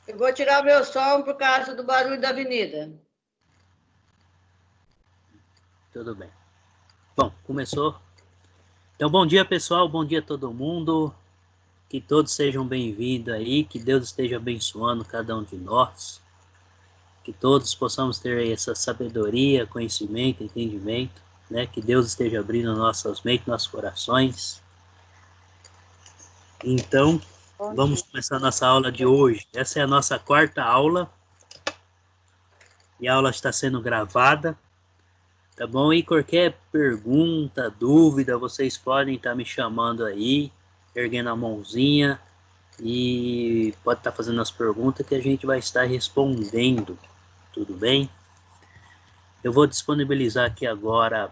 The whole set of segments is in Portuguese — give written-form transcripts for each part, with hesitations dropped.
Eu vou tirar o meu som por causa do barulho da avenida. Tudo bem. Bom, começou. Então, bom dia, pessoal. Bom dia a todo mundo. Que todos sejam bem-vindos aí. Que Deus esteja abençoando cada um de nós. Que todos possamos ter essa sabedoria, conhecimento, entendimento, né? Que Deus esteja abrindo nossas mentes, nossos corações. Então, vamos começar a nossa aula de hoje. Essa é a nossa quarta aula. E a aula está sendo gravada. Tá bom? E qualquer pergunta, dúvida, vocês podem estar me chamando aí, erguendo a mãozinha e pode estar fazendo as perguntas que a gente vai estar respondendo. Tudo bem? Eu vou disponibilizar aqui agora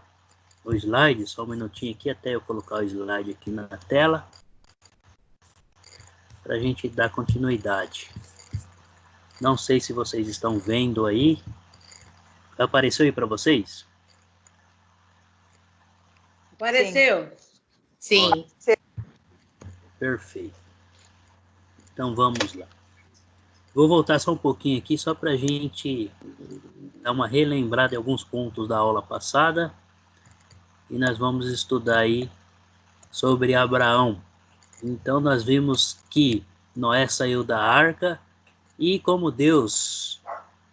o slide, só um minutinho aqui até eu colocar o slide aqui na tela para a gente dar continuidade. Não sei se vocês estão vendo aí. Apareceu aí para vocês? Apareceu? Sim. Perfeito. Então vamos lá. Vou voltar só um pouquinho aqui, só para a gente dar uma relembrada em alguns pontos da aula passada. E nós vamos estudar aí sobre Abraão. Então nós vimos que Noé saiu da arca e como Deus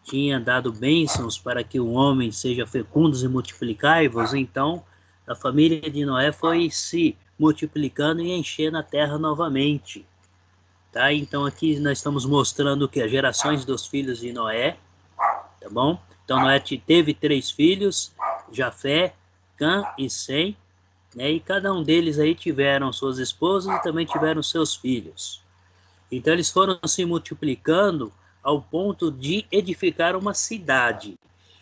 tinha dado bênçãos para que o homem seja fecundos e multiplicai-vos, então a família de Noé foi se multiplicando e enchendo a terra novamente. Tá? Então aqui nós estamos mostrando que as gerações dos filhos de Noé, tá bom? Então Noé teve 3 filhos, Jafé, Cã e Sem, né? E cada um deles aí tiveram suas esposas e também tiveram seus filhos. Então eles foram se multiplicando ao ponto de edificar uma cidade.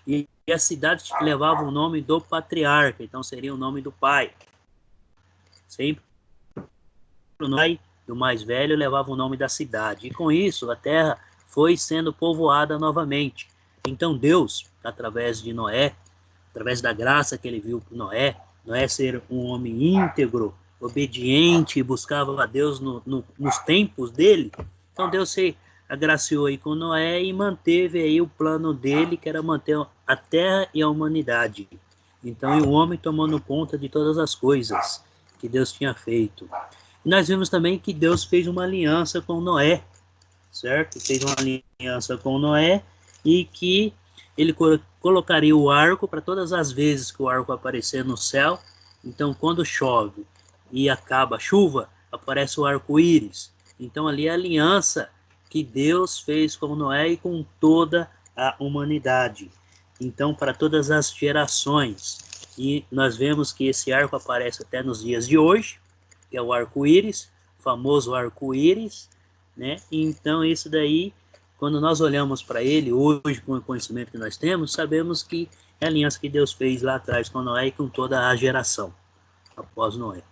E a cidade levava o nome do patriarca, então seria o nome do pai. Sempre o nome do mais velho levava o nome da cidade. E com isso a terra foi sendo povoada novamente. Então Deus, através de Noé, através da graça que ele viu por Noé ser um homem íntegro, obediente, buscava a Deus nos tempos dele. Então Deus se agraciou aí com Noé e manteve aí o plano dele, que era manter a terra e a humanidade. Então e o homem tomando conta de todas as coisas que Deus tinha feito. E nós vimos também que Deus fez uma aliança com Noé, certo? Fez uma aliança com Noé e que ele colocaria o arco para todas as vezes que o arco aparecer no céu. Então, quando chove e acaba a chuva, aparece o arco-íris. Então, ali é a aliança que Deus fez com Noé e com toda a humanidade. Então, para todas as gerações. E nós vemos que esse arco aparece até nos dias de hoje, que é o arco-íris, o famoso arco-íris, né? Então, isso daí, quando nós olhamos para ele hoje, com o conhecimento que nós temos, sabemos que é a aliança que Deus fez lá atrás com Noé e com toda a geração após Noé.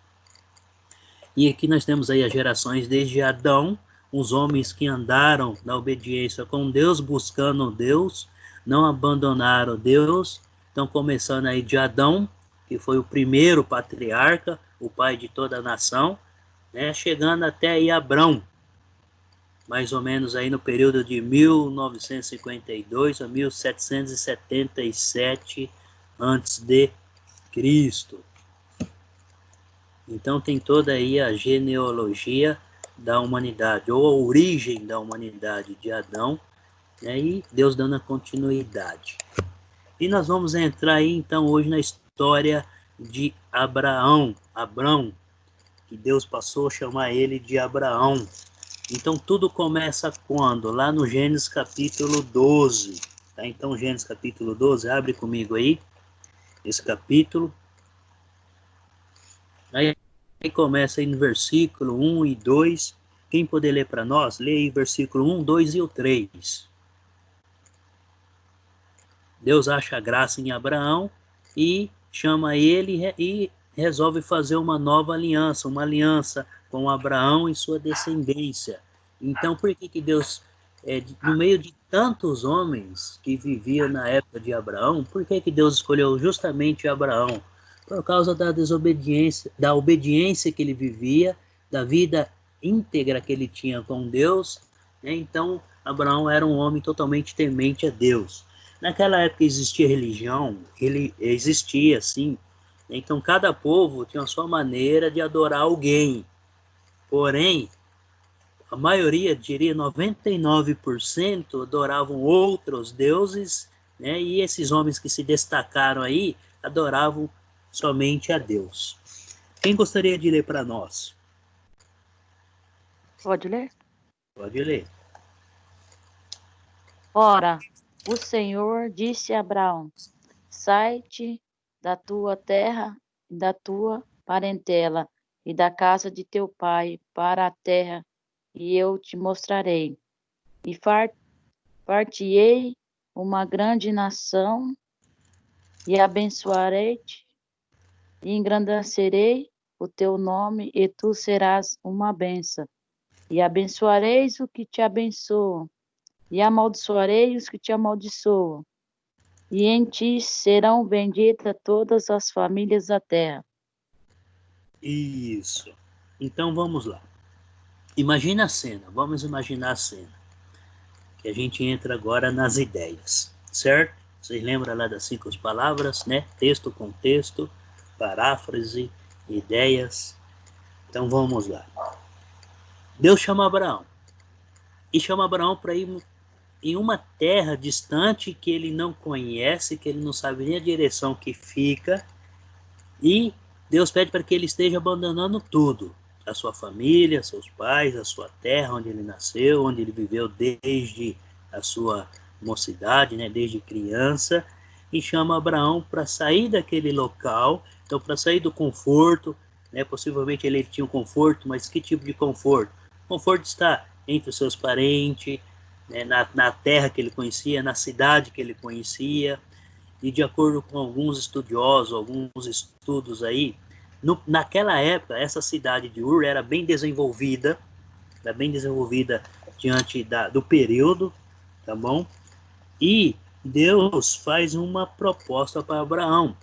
E aqui nós temos aí as gerações desde Adão, os homens que andaram na obediência com Deus, buscando Deus, não abandonaram Deus. Então, começando aí de Adão, que foi o primeiro patriarca, o pai de toda a nação, né, chegando até aí Abrão, mais ou menos aí no período de 1952 a 1777 antes de Cristo. Então tem toda aí a genealogia da humanidade, ou a origem da humanidade de Adão, né, e Deus dando a continuidade. E nós vamos entrar aí então hoje na história de Abrão, que Deus passou a chamar ele de Abraão. Então tudo começa quando? Lá no Gênesis capítulo 12. Tá? Então Gênesis capítulo 12, abre comigo aí, esse capítulo. Aí começa aí no versículo 1 e 2. Quem poder ler para nós, lê aí versículo 1, 2 e o 3. Deus acha graça em Abraão e chama ele e resolve fazer uma nova aliança, uma aliança com Abraão e sua descendência. Então, por que Deus, no meio de tantos homens que viviam na época de Abraão, por que Deus escolheu justamente Abraão? Por causa da desobediência, da obediência que ele vivia, da vida íntegra que ele tinha com Deus, né? Então, Abraão era um homem totalmente temente a Deus. Naquela época existia religião, ele existia sim. Então cada povo tinha a sua maneira de adorar alguém. Porém, a maioria, diria 99%, adoravam outros deuses, né? E esses homens que se destacaram aí adoravam somente a Deus. Quem gostaria de ler para nós? Pode ler? Pode ler. Ora, o Senhor disse a Abraão: Sai-te da tua terra e da tua parentela e da casa de teu pai para a terra e eu te mostrarei. E far-te-ei uma grande nação e abençoarei-te e engrandecerei o teu nome e tu serás uma bênção. E abençoareis o que te abençoam e amaldiçoarei os que te amaldiçoam. E em ti serão benditas todas as famílias da terra. Isso. Então vamos lá. Imagina a cena, vamos imaginar a cena. Que a gente entra agora nas ideias, certo? Vocês lembram lá das 5 palavras, né? Texto, contexto, paráfrase, ideias. Então vamos lá. Deus chama Abraão. E chama Abraão para ir em uma terra distante que ele não conhece, que ele não sabe nem a direção que fica. E Deus pede para que ele esteja abandonando tudo. A sua família, seus pais, a sua terra onde ele nasceu, onde ele viveu desde a sua mocidade, né, desde criança, e chama Abraão para sair daquele local, então para sair do conforto, né, possivelmente ele tinha um conforto, mas que tipo de conforto? O conforto está entre os seus parentes, né, na terra que ele conhecia, na cidade que ele conhecia, e de acordo com alguns estudiosos, alguns estudos aí, naquela época, essa cidade de Ur era bem desenvolvida diante do período, tá bom? E Deus faz uma proposta para Abraão.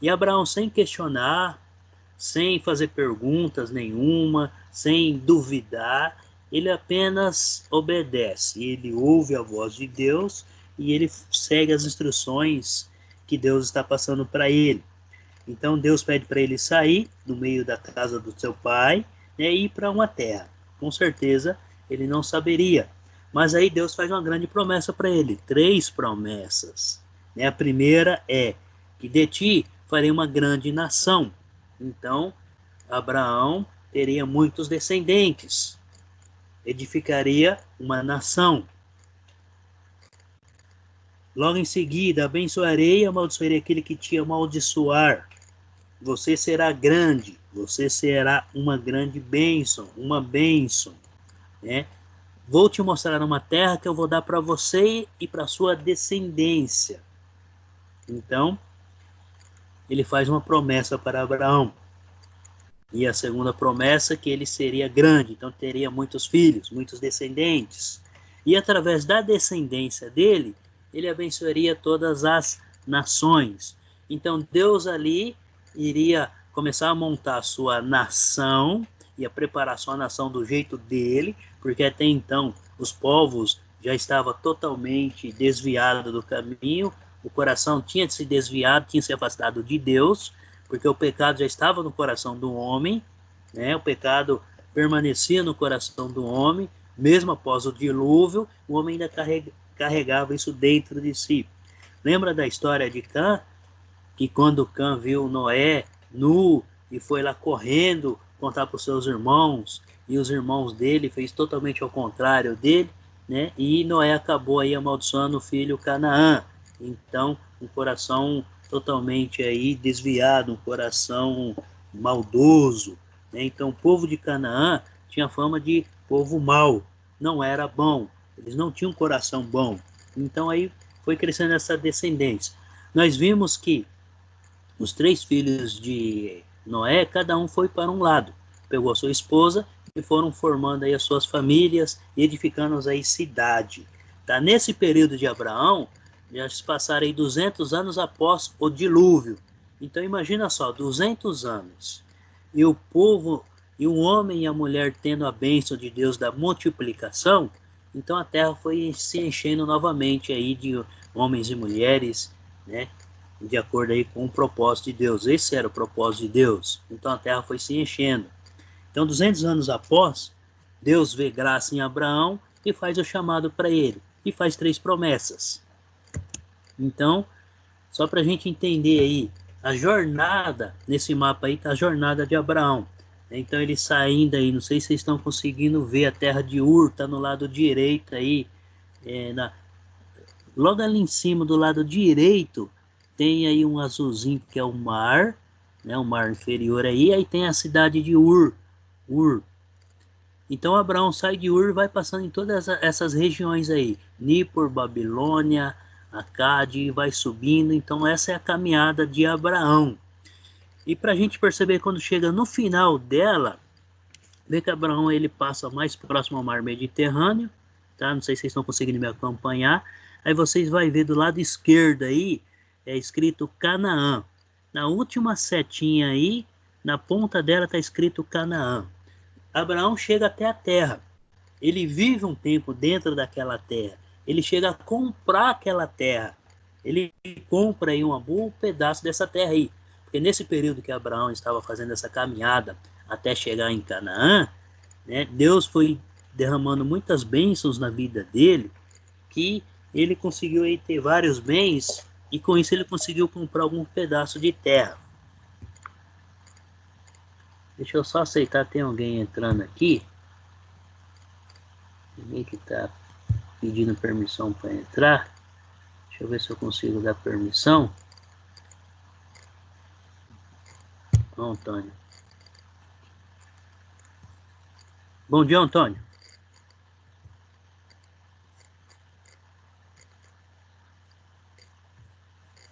E Abraão, sem questionar, sem fazer perguntas nenhuma, sem duvidar, ele apenas obedece. Ele ouve a voz de Deus e ele segue as instruções que Deus está passando para ele. Então Deus pede para ele sair do meio da casa do seu pai, né, e ir para uma terra. Com certeza ele não saberia. Mas aí Deus faz uma grande promessa para ele. 3 promessas. Né? A primeira é que de ti farei uma grande nação. Então Abraão teria muitos descendentes. Edificaria uma nação. Logo em seguida, abençoarei e amaldiçoarei aquele que te amaldiçoar. Você será grande, você será uma grande bênção, uma bênção, né? Vou te mostrar uma terra que eu vou dar para você e para sua descendência. Então, ele faz uma promessa para Abraão. E a segunda promessa é que ele seria grande, então teria muitos filhos, muitos descendentes. E através da descendência dele, ele abençoaria todas as nações. Então, Deus ali iria começar a montar a sua nação e a preparar sua nação do jeito dele, porque até então os povos já estavam totalmente desviados do caminho, o coração tinha se desviado, tinha se afastado de Deus, porque o pecado já estava no coração do homem, né? O pecado permanecia no coração do homem, mesmo após o dilúvio, o homem ainda carregava isso dentro de si. Lembra da história de Cã? Que quando Cã viu Noé nu e foi lá correndo contar para os seus irmãos, e os irmãos dele fez totalmente ao contrário dele, né? E Noé acabou aí amaldiçoando o filho Canaã. Então, um coração totalmente aí desviado, um coração maldoso, né? Então, o povo de Canaã tinha fama de povo mau, não era bom, eles não tinham um coração bom. Então, aí foi crescendo essa descendência. Nós vimos que os 3 filhos de Noé, cada um foi para um lado, pegou a sua esposa e foram formando aí as suas famílias, edificando aí cidade. Tá? Nesse período de Abraão, já se passaram aí 200 anos após o dilúvio. Então imagina só, 200 anos. E o povo, e o homem e a mulher tendo a bênção de Deus da multiplicação, Então a terra foi se enchendo novamente aí de homens e mulheres, né? De acordo aí com o propósito de Deus. Esse era o propósito de Deus. Então a terra foi se enchendo. Então 200 anos após, Deus vê graça em Abraão e faz o chamado para ele. E faz 3 promessas. Então, só para a gente entender aí, a jornada, nesse mapa aí está a jornada de Abraão. Então ele saindo aí, não sei se vocês estão conseguindo ver a terra de Ur, está no lado direito aí, logo ali em cima do lado direito, tem aí um azulzinho que é o mar, né, o mar inferior aí tem a cidade de Ur. Então Abraão sai de Ur e vai passando em todas essas regiões aí, Nippur, Babilônia, Acade, e vai subindo. Então essa é a caminhada de Abraão. E para a gente perceber, quando chega no final dela, vê que Abraão ele passa mais próximo ao mar Mediterrâneo, tá? Não sei se vocês estão conseguindo me acompanhar. Aí vocês vão ver do lado esquerdo aí, é escrito Canaã. Na última setinha aí, na ponta dela está escrito Canaã. Abraão chega até a terra. Ele vive um tempo dentro daquela terra. Ele chega a comprar aquela terra. Ele compra aí um bom pedaço dessa terra aí. Porque nesse período que Abraão estava fazendo essa caminhada até chegar em Canaã, né, Deus foi derramando muitas bênçãos na vida dele, que ele conseguiu aí ter vários bens, e com isso ele conseguiu comprar algum pedaço de terra. Deixa eu só aceitar, tem alguém entrando aqui. Ninguém que está pedindo permissão para entrar. Deixa eu ver se eu consigo dar permissão. Ó, Antônio. Bom dia, Antônio.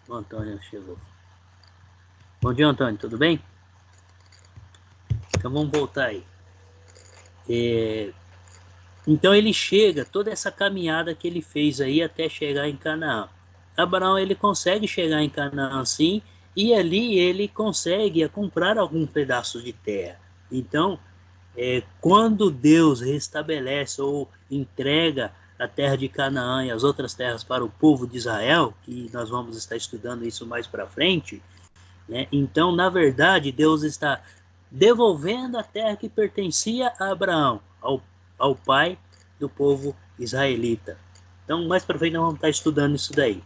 O Antônio chegou. Bom dia, Antônio, tudo bem? Então vamos voltar aí. Então ele chega, toda essa caminhada que ele fez aí até chegar em Canaã. Abraão ele consegue chegar em Canaã sim, e ali ele consegue comprar algum pedaço de terra. Então, quando Deus restabelece ou entrega a terra de Canaã e as outras terras para o povo de Israel, que nós vamos estar estudando isso mais para frente, né? Então, na verdade, Deus está devolvendo a terra que pertencia a Abraão, ao pai do povo israelita. Então, mais para frente, nós vamos estar estudando isso daí.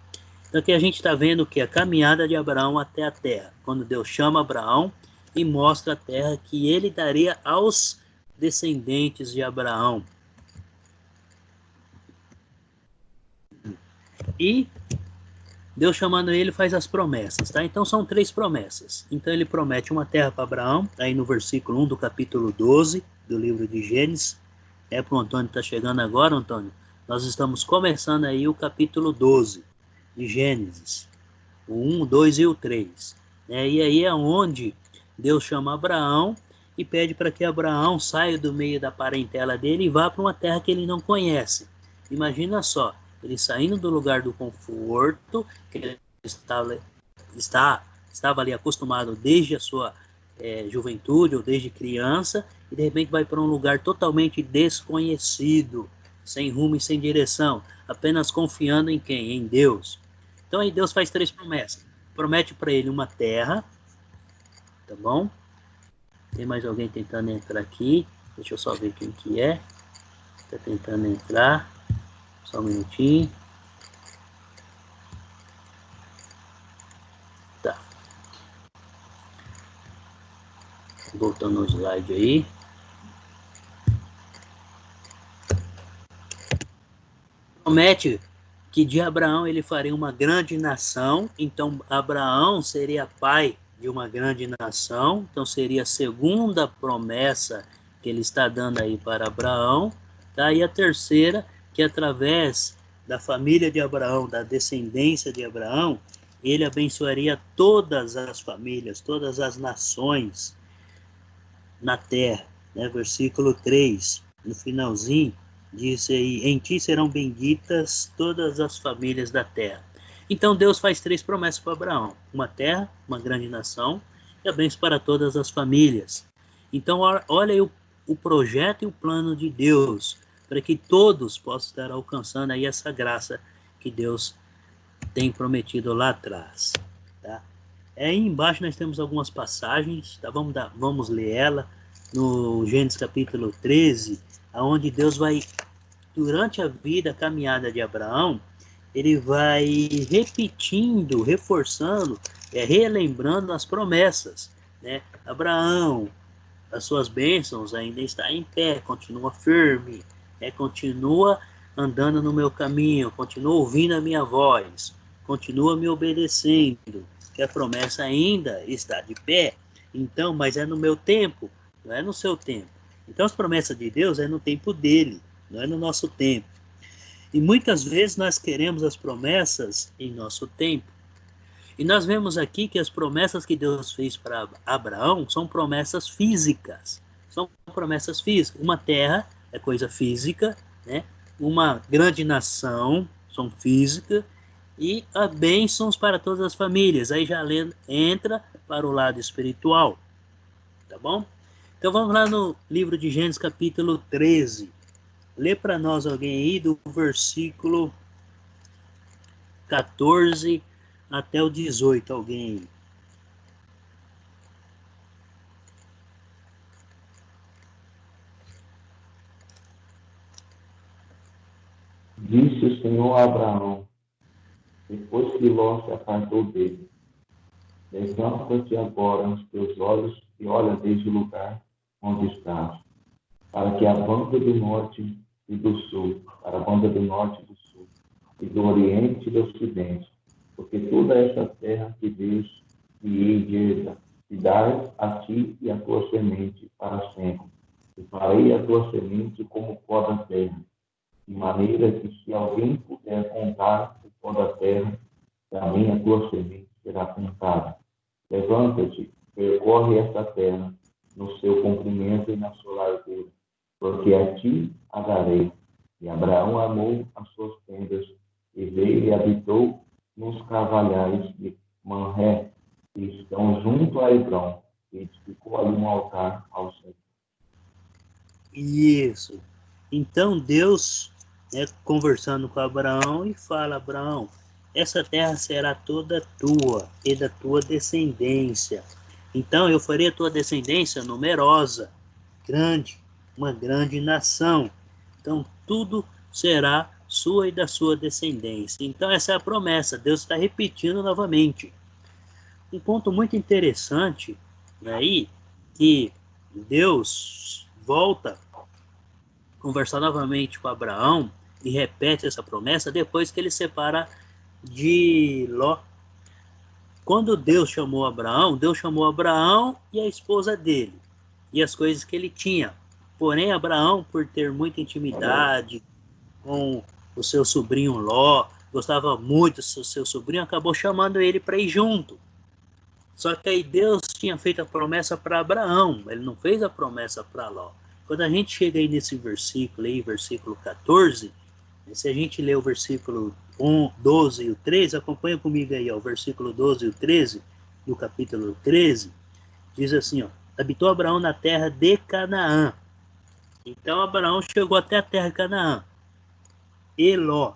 Então, aqui a gente está vendo que a caminhada de Abraão até a terra, quando Deus chama Abraão e mostra a terra que ele daria aos descendentes de Abraão. E Deus chamando ele faz as promessas, tá? Então são 3 promessas. Então ele promete uma terra para Abraão, aí no versículo 1 do capítulo 12 do livro de Gênesis. Para o Antônio está chegando agora, Antônio. Nós estamos começando aí o capítulo 12 de Gênesis. O 1, o 2 e o 3. E aí é onde Deus chama Abraão e pede para que Abraão saia do meio da parentela dele e vá para uma terra que ele não conhece. Imagina só, ele saindo do lugar do conforto, que ele estava ali acostumado desde a sua juventude ou desde criança, e de repente vai para um lugar totalmente desconhecido, sem rumo e sem direção, apenas confiando em quem? Em Deus. Então aí Deus faz 3 promessas. Promete para ele uma terra, tá bom? Tem mais alguém tentando entrar aqui? Deixa eu só ver quem que é. Está tentando entrar. Só um minutinho. Tá. Voltando no slide aí. Promete que de Abraão ele faria uma grande nação. Então Abraão seria pai de uma grande nação. Então seria a segunda promessa que ele está dando aí para Abraão. Tá? E a terceira, que através da família de Abraão, da descendência de Abraão, ele abençoaria todas as famílias, todas as nações na terra. Né? Versículo 3, no finalzinho, diz aí: em ti serão benditas todas as famílias da terra. Então Deus faz 3 promessas para Abraão: uma terra, uma grande nação e a bênção para todas as famílias. Então olha aí o projeto e o plano de Deus para que todos possam estar alcançando aí essa graça que Deus tem prometido lá atrás. Tá? Aí embaixo nós temos algumas passagens, tá? Vamos ler ela, no Gênesis capítulo 13, onde Deus vai, durante a vida, a caminhada de Abraão, ele vai repetindo, reforçando, relembrando as promessas, né? Abraão, as suas bênçãos ainda está em pé, continua firme, continua andando no meu caminho, continua ouvindo a minha voz, continua me obedecendo, que a promessa ainda está de pé. Então, mas é no meu tempo, não é no seu tempo. Então, as promessas de Deus é no tempo dele, não é no nosso tempo. E muitas vezes nós queremos as promessas em nosso tempo. E nós vemos aqui que as promessas que Deus fez para Abraão são promessas físicas. São promessas físicas. Uma terra é coisa física, né? Uma grande nação são físicas, e a bênçãos para todas as famílias. Aí já entra para o lado espiritual. Tá bom? Então vamos lá no livro de Gênesis capítulo 13. Lê para nós alguém aí do versículo 14 até o 18, alguém aí. Disse o Senhor a Abraão, depois que Ló se apartou dele: levanta-te agora os teus olhos e olha desde o lugar onde estás, para que a banda do norte e do sul, para a banda do norte e do sul, e do oriente e do ocidente, porque toda essa terra que Deus te hei de dar a ti e a tua semente para sempre, e farei a tua semente como o pó da terra, de maneira que se alguém puder contar o pó da terra, também a tua semente será contada. Levanta-te, percorre esta terra no seu comprimento e na sua largura, porque a ti a darei. E Abraão amou as suas tendas, e veio e habitou nos carvalhais de Manré, que estão junto a Hebrom, e edificou ali um altar ao Senhor. Isso. Então Deus, conversando com Abraão, e fala: Abraão, essa terra será toda tua e da tua descendência. Então eu farei a tua descendência numerosa, grande, uma grande nação. Então tudo será sua e da sua descendência. Então essa é a promessa. Deus está repetindo novamente. Um ponto muito interessante aí, que Deus volta a conversar novamente com Abraão e repete essa promessa depois que ele separa de Ló. Quando Deus chamou Abraão e a esposa dele e as coisas que ele tinha. Porém, Abraão, por ter muita intimidade com o seu sobrinho Ló, gostava muito do seu sobrinho, acabou chamando ele para ir junto. Só que aí Deus tinha feito a promessa para Abraão, ele não fez a promessa para Ló. Quando a gente chega aí nesse versículo aí, versículo 14, se a gente ler o versículo 12 e o 13, acompanha comigo aí, ó, o versículo 12 e o 13, do capítulo 13, diz assim, ó: habitou Abraão na terra de Canaã. Então Abraão chegou até a terra de Canaã. E Ló,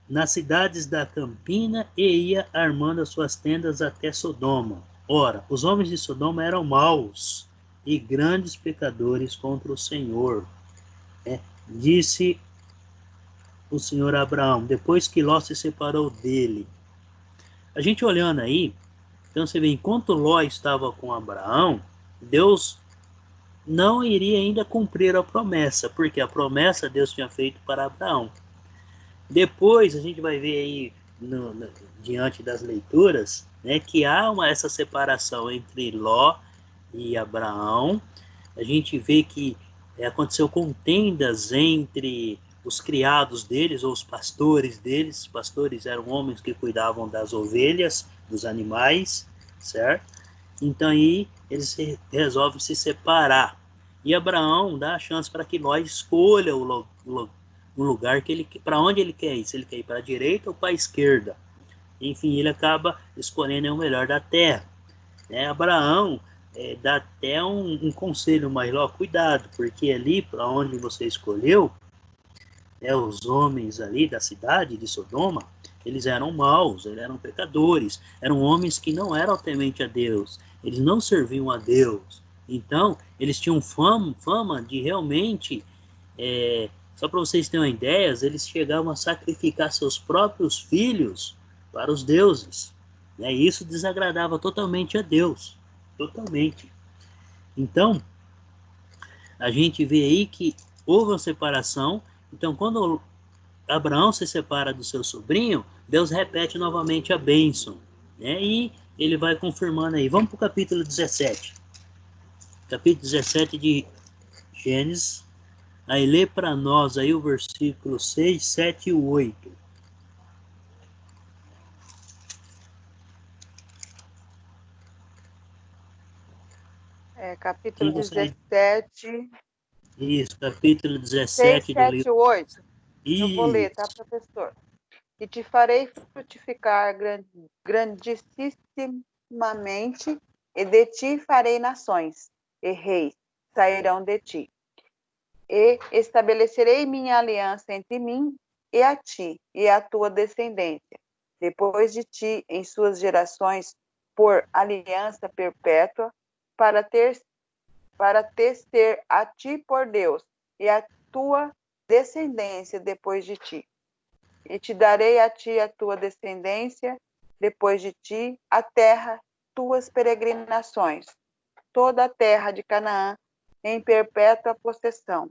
nas cidades da campina, e ia armando as suas tendas até Sodoma. Ora, os homens de Sodoma eram maus e grandes pecadores contra o Senhor. Disse o Senhor a Abraão, depois que Ló se separou dele. A gente olhando aí, então você vê, enquanto Ló estava com Abraão, Deus não iria ainda cumprir a promessa, porque a promessa Deus tinha feito para Abraão. Depois a gente vai ver aí, diante das leituras, que há essa separação entre Ló e Abraão. A gente vê que aconteceu contendas entre os criados deles, ou os pastores deles. Os pastores eram homens que cuidavam das ovelhas, dos animais, certo? Então aí eles resolvem se separar. E Abraão dá a chance para que Ló escolha o lugar para onde ele quer ir, se ele quer ir para a direita ou para a esquerda. Enfim, ele acaba escolhendo o melhor da terra. Abraão dá até um conselho, mas Ló, cuidado, porque ali para onde você escolheu, os homens ali da cidade de Sodoma, eles eram maus, eles eram pecadores, eram homens que não eram temente a Deus, eles não serviam a Deus. Então, eles tinham fama de realmente, só para vocês terem uma ideia, eles chegavam a sacrificar seus próprios filhos para os deuses. Né? E isso desagradava totalmente a Deus, totalmente. Então, a gente vê aí que houve uma separação. Então, quando Abraão se separa do seu sobrinho, Deus repete novamente a bênção. Né? E ele vai confirmando aí. Vamos para o capítulo 17. Capítulo 17 de Gênesis. Aí lê para nós aí o versículo 6, 7 e 8. Capítulo 17. Isso, capítulo 6, 17 do 7, livro. 8. Isso. Eu vou ler, tá, professor? E te farei frutificar grandissimamente, e de ti farei nações, e reis sairão de ti. E estabelecerei minha aliança entre mim e a ti, e a tua descendência, depois de ti, em suas gerações, por aliança perpétua, para tecer a ti por Deus, e a tua descendência depois de ti. E te darei a ti a tua descendência depois de ti, a terra, tuas peregrinações, toda a terra de Canaã, em perpétua possessão.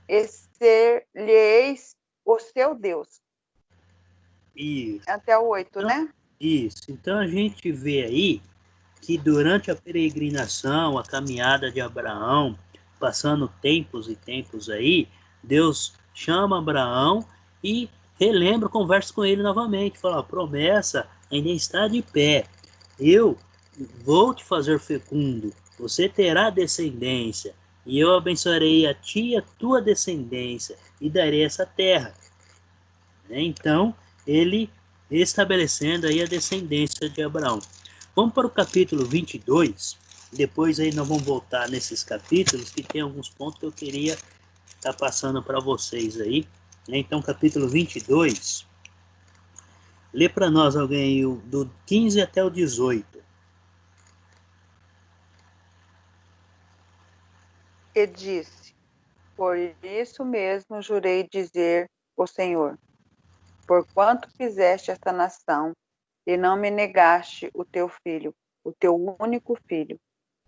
E ser-lhe-eis o seu Deus. Isso. Até o 8, então, né? Isso. Então a gente vê aí que durante a peregrinação, a caminhada de Abraão, passando tempos e tempos aí, Deus chama Abraão e relembra, conversa com ele novamente, fala, a promessa ainda está de pé, eu vou te fazer fecundo, você terá descendência, e eu abençoarei a ti e a tua descendência, e darei essa terra. Então, ele estabelecendo aí a descendência de Abraão. Vamos para o capítulo 22, depois aí nós vamos voltar nesses capítulos, que tem alguns pontos que eu queria estar passando para vocês aí. Então, capítulo 22, lê para nós alguém aí do 15 até o 18. E disse, por isso mesmo jurei dizer o Senhor, porquanto fizeste esta nação, e não me negaste o teu filho, o teu único filho,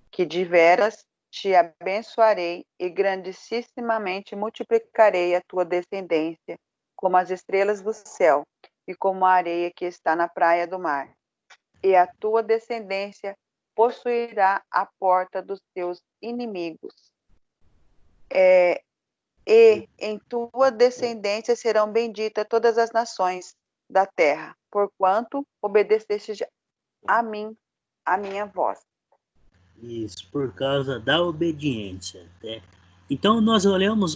que de veras te abençoarei e grandissimamente multiplicarei a tua descendência, como as estrelas do céu e como a areia que está na praia do mar. E a tua descendência possuirá a porta dos teus inimigos. E em tua descendência serão benditas todas as nações da terra, porquanto obedeceste a mim, a minha voz. Isso, por causa da obediência. Né? Então, nós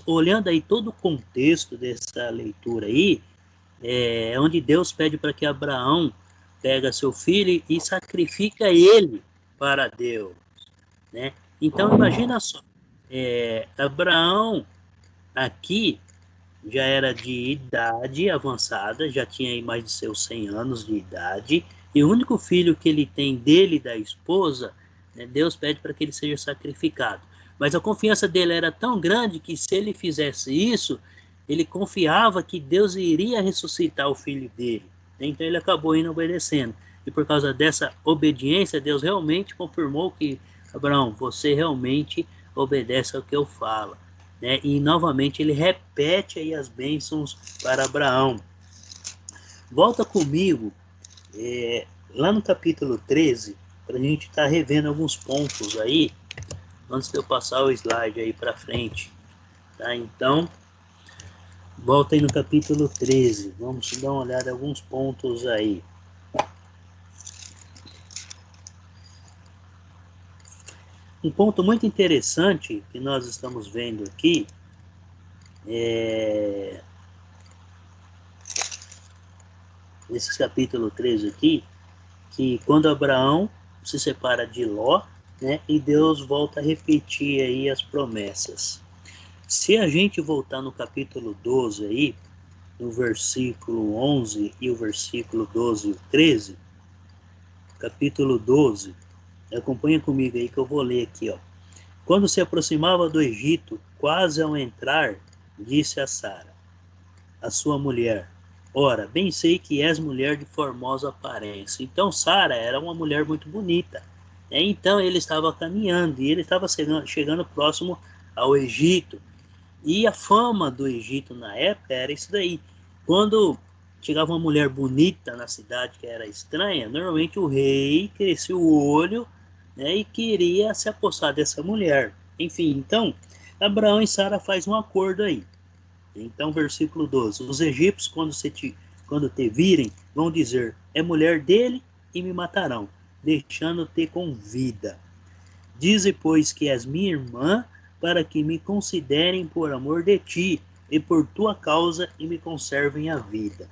olhando aí todo o contexto dessa leitura aí, onde Deus pede para que Abraão pega seu filho e sacrifica ele para Deus. Né? Então, imagina só, Abraão aqui já era de idade avançada, já tinha aí mais de seus 100 anos de idade, e o único filho que ele tem dele e da esposa, né, Deus pede para que ele seja sacrificado. Mas a confiança dele era tão grande que se ele fizesse isso, ele confiava que Deus iria ressuscitar o filho dele. Então ele acabou indo obedecendo. E por causa dessa obediência, Deus realmente confirmou que, Abraão, você realmente obedece ao que eu falo. Né? E novamente ele repete aí as bênçãos para Abraão. Volta comigo lá no capítulo 13, para a gente estar revendo alguns pontos aí, antes de eu passar o slide aí para frente. Tá? Então, volta aí no capítulo 13, vamos dar uma olhada em alguns pontos aí. Um ponto muito interessante que nós estamos vendo aqui nesse capítulo 13 aqui, que quando Abraão se separa de Ló, né? E Deus volta a repetir aí as promessas. Se a gente voltar no capítulo 12 aí, no versículo 11 e o versículo 12 e o 13, capítulo 12, acompanha comigo aí que eu vou ler aqui, ó. Quando se aproximava do Egito, quase ao entrar, disse a Sara, a sua mulher, ora, bem sei que és mulher de formosa aparência. Então Sara era uma mulher muito bonita. Então ele estava caminhando e ele estava chegando próximo ao Egito. E a fama do Egito na época era isso daí. Quando chegava uma mulher bonita na cidade que era estranha, normalmente o rei crescia o olho, né, e queria se apossar dessa mulher. Enfim, então Abraão e Sara fazem um acordo aí. Então, versículo 12: os egípcios, quando te virem, vão dizer, é mulher dele, e me matarão, deixando-te com vida. Dize, pois, que és minha irmã, para que me considerem por amor de ti, e por tua causa, e me conservem a vida.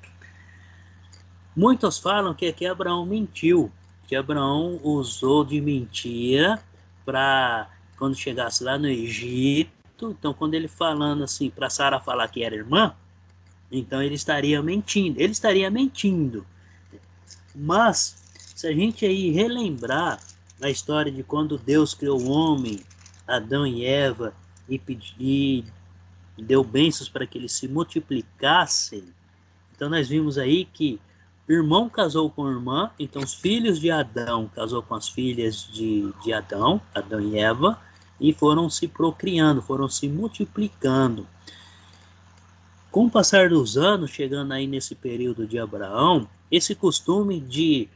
Muitos falam que aqui Abraão mentiu, que Abraão usou de mentira para, quando chegasse lá no Egito, então quando ele falando assim, para Sara falar que era irmã, então ele estaria mentindo. Ele estaria mentindo. Mas, se a gente aí relembrar a história de quando Deus criou o homem, Adão e Eva, e deu bênçãos para que eles se multiplicassem, então nós vimos aí que irmão casou com irmã, então os filhos de Adão casou com as filhas de Adão, Adão e Eva, e foram se procriando, foram se multiplicando. Com o passar dos anos, chegando aí nesse período de Abraão, esse costume de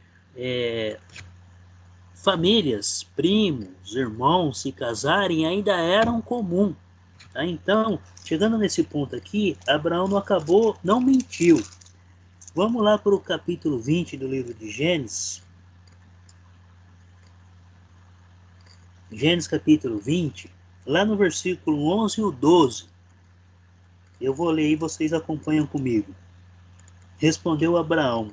famílias, primos, irmãos se casarem ainda era comum. Tá? Então, chegando nesse ponto aqui, Abraão não mentiu. Vamos lá para o capítulo 20 do livro de Gênesis. Gênesis capítulo 20, lá no versículo 11 e o 12. Eu vou ler e vocês acompanham comigo. Respondeu Abraão,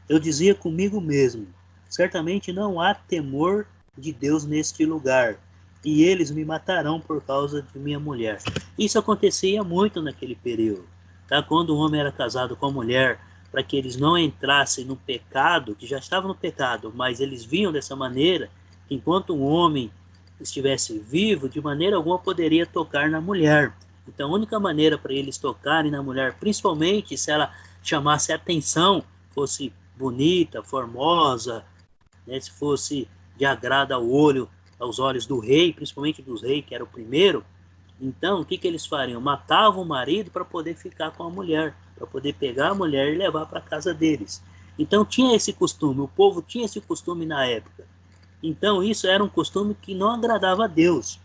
eu dizia comigo mesmo, certamente não há temor de Deus neste lugar, e eles me matarão por causa de minha mulher. Isso acontecia muito naquele período, tá? Quando o homem era casado com a mulher, para que eles não entrassem no pecado, que já estavam no pecado, mas eles viam dessa maneira, que enquanto um homem estivesse vivo, de maneira alguma poderia tocar na mulher. Então a única maneira para eles tocarem na mulher, principalmente se ela chamasse atenção, fosse bonita, formosa, né, se fosse de agrado ao olho, aos olhos do rei, principalmente dos reis, que era o primeiro, então o que eles fariam? Matavam o marido para poder ficar com a mulher, para poder pegar a mulher e levar para a casa deles. Então tinha esse costume, o povo tinha esse costume na época. Então isso era um costume que não agradava a Deus.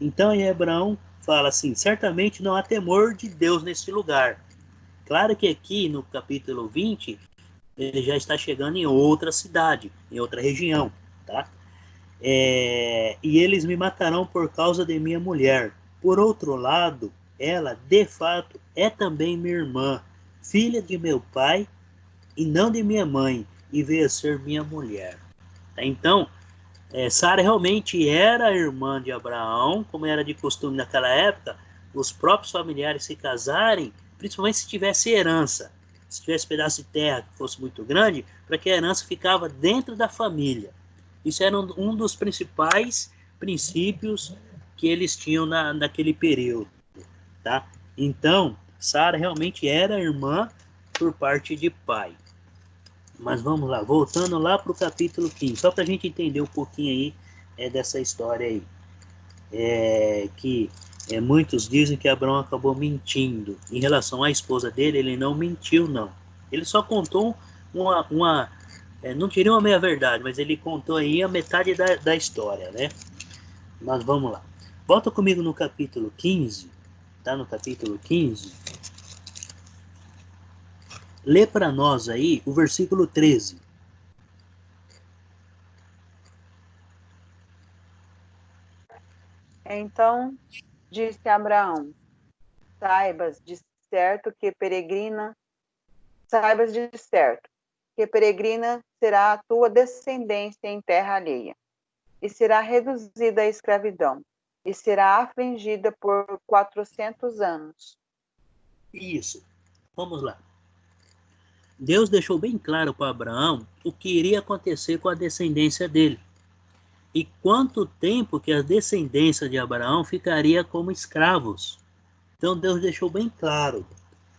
Então aí Abraão fala assim, certamente não há temor de Deus nesse lugar. Claro que aqui no capítulo 20, ele já está chegando em outra cidade, em outra região, tá? E eles me matarão por causa de minha mulher. Por outro lado, ela, de fato, é também minha irmã, filha de meu pai e não de minha mãe, e veio a ser minha mulher. Então, Sara realmente era irmã de Abraão, como era de costume naquela época, os próprios familiares se casarem, principalmente se tivesse herança, se tivesse pedaço de terra que fosse muito grande, para que a herança ficava dentro da família. Isso era um dos principais princípios que eles tinham naquele período. Tá? Então, Sara realmente era irmã por parte de pai. Mas vamos lá, voltando lá para o capítulo 15, só para a gente entender um pouquinho aí dessa história aí. Muitos dizem que Abraão acabou mentindo. Em relação à esposa dele, ele não mentiu, não. Ele só contou não diria uma meia-verdade, mas ele contou aí a metade da história, né? Mas vamos lá. Volta comigo no capítulo 15, tá? No capítulo 15. Lê para nós aí o versículo 13. Então disse Abraão, saibas de certo que peregrina será a tua descendência em terra alheia, e será reduzida à escravidão, e será afligida por 400 anos. Isso. Vamos lá. Deus deixou bem claro para Abraão o que iria acontecer com a descendência dele. E quanto tempo que a descendência de Abraão ficaria como escravos. Então Deus deixou bem claro.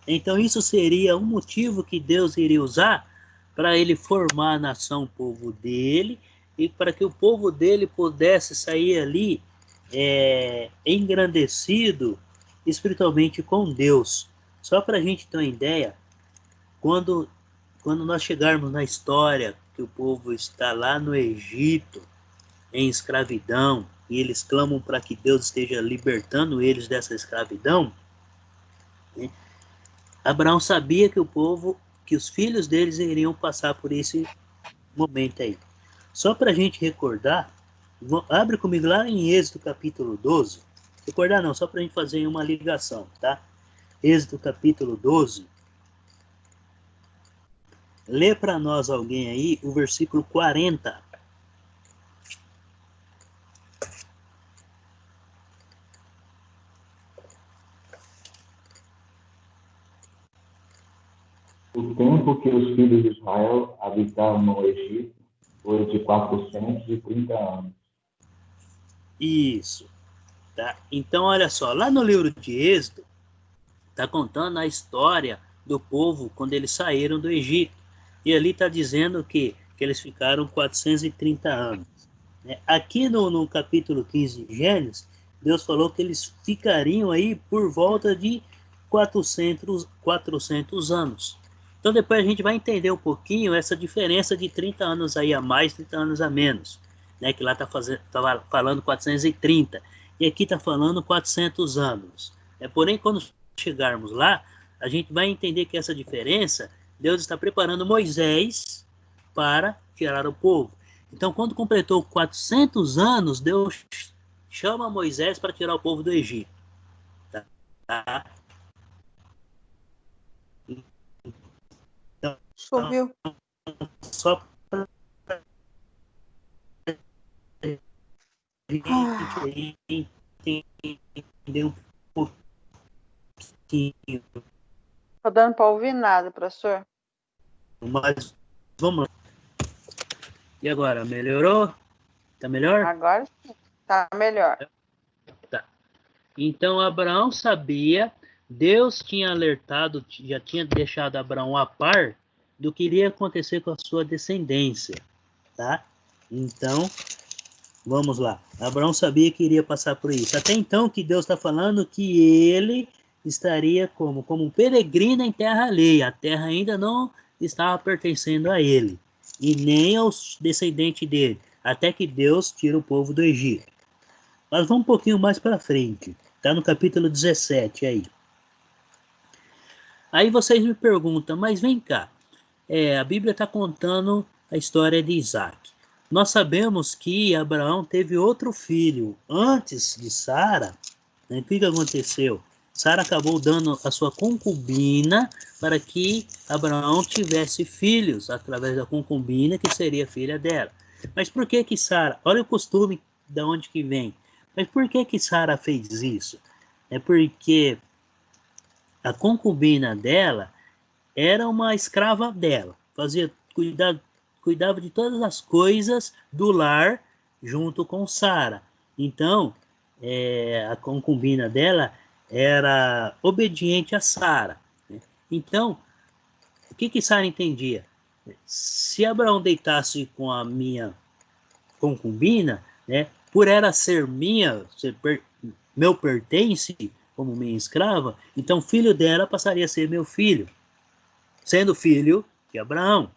Então isso seria um motivo que Deus iria usar para ele formar a nação, o povo dele, e para que o povo dele pudesse sair ali engrandecido espiritualmente com Deus. Só para a gente ter uma ideia, quando nós chegarmos na história que o povo está lá no Egito, em escravidão, e eles clamam para que Deus esteja libertando eles dessa escravidão, né? Abraão sabia que que os filhos deles iriam passar por esse momento aí. Só para a gente recordar, abre comigo lá em Êxodo capítulo 12. Recordar não, só para a gente fazer uma ligação, tá? Êxodo capítulo 12. Lê para nós alguém aí o versículo 40. O tempo que os filhos de Israel habitaram no Egito foi de 430 anos. Isso. Tá? Então, olha só, lá no livro de Êxodo, está contando a história do povo quando eles saíram do Egito. E ali está dizendo que eles ficaram 430 anos. Né? Aqui no capítulo 15 de Gênesis, Deus falou que eles ficariam aí por volta de 400 anos. Então depois a gente vai entender um pouquinho essa diferença de 30 anos aí a mais, 30 anos a menos. Né? Que lá está falando 430. E aqui está falando 400 anos. Porém, quando chegarmos lá, a gente vai entender que essa diferença, Deus está preparando Moisés para tirar o povo. Então, quando completou 400 anos, Deus chama Moisés para tirar o povo do Egito. Tá? Então, Subiu. só para a gente entender um pouquinho. Tô dando para ouvir nada, professor. Mas vamos lá. E agora, melhorou? Tá melhor? Agora sim, tá melhor. Tá. Então Abraão sabia, Deus tinha alertado, já tinha deixado Abraão a par do que iria acontecer com a sua descendência, tá? Então, vamos lá. Abraão sabia que iria passar por isso. Até então que Deus está falando que ele estaria como um peregrino em terra alheia. A terra ainda não estava pertencendo a ele, e nem aos descendentes dele, até que Deus tira o povo do Egito. Mas vamos um pouquinho mais para frente. Está no capítulo 17 aí. Aí vocês me perguntam, mas vem cá. A Bíblia está contando a história de Isaac. Nós sabemos que Abraão teve outro filho antes de Sara. Né? O que aconteceu? Sara acabou dando a sua concubina para que Abraão tivesse filhos através da concubina, que seria filha dela. Mas por que Sara? Olha o costume de onde que vem. Mas por que Sara fez isso? É porque a concubina dela era uma escrava dela, cuidava de todas as coisas do lar junto com Sara. Então, a concubina dela era obediente a Sara. Né? Então, o que Sara entendia? Se Abraão deitasse com a minha concubina, né, por ela ser minha, meu pertence, como minha escrava, então filho dela passaria a ser meu filho, sendo filho de Abraão.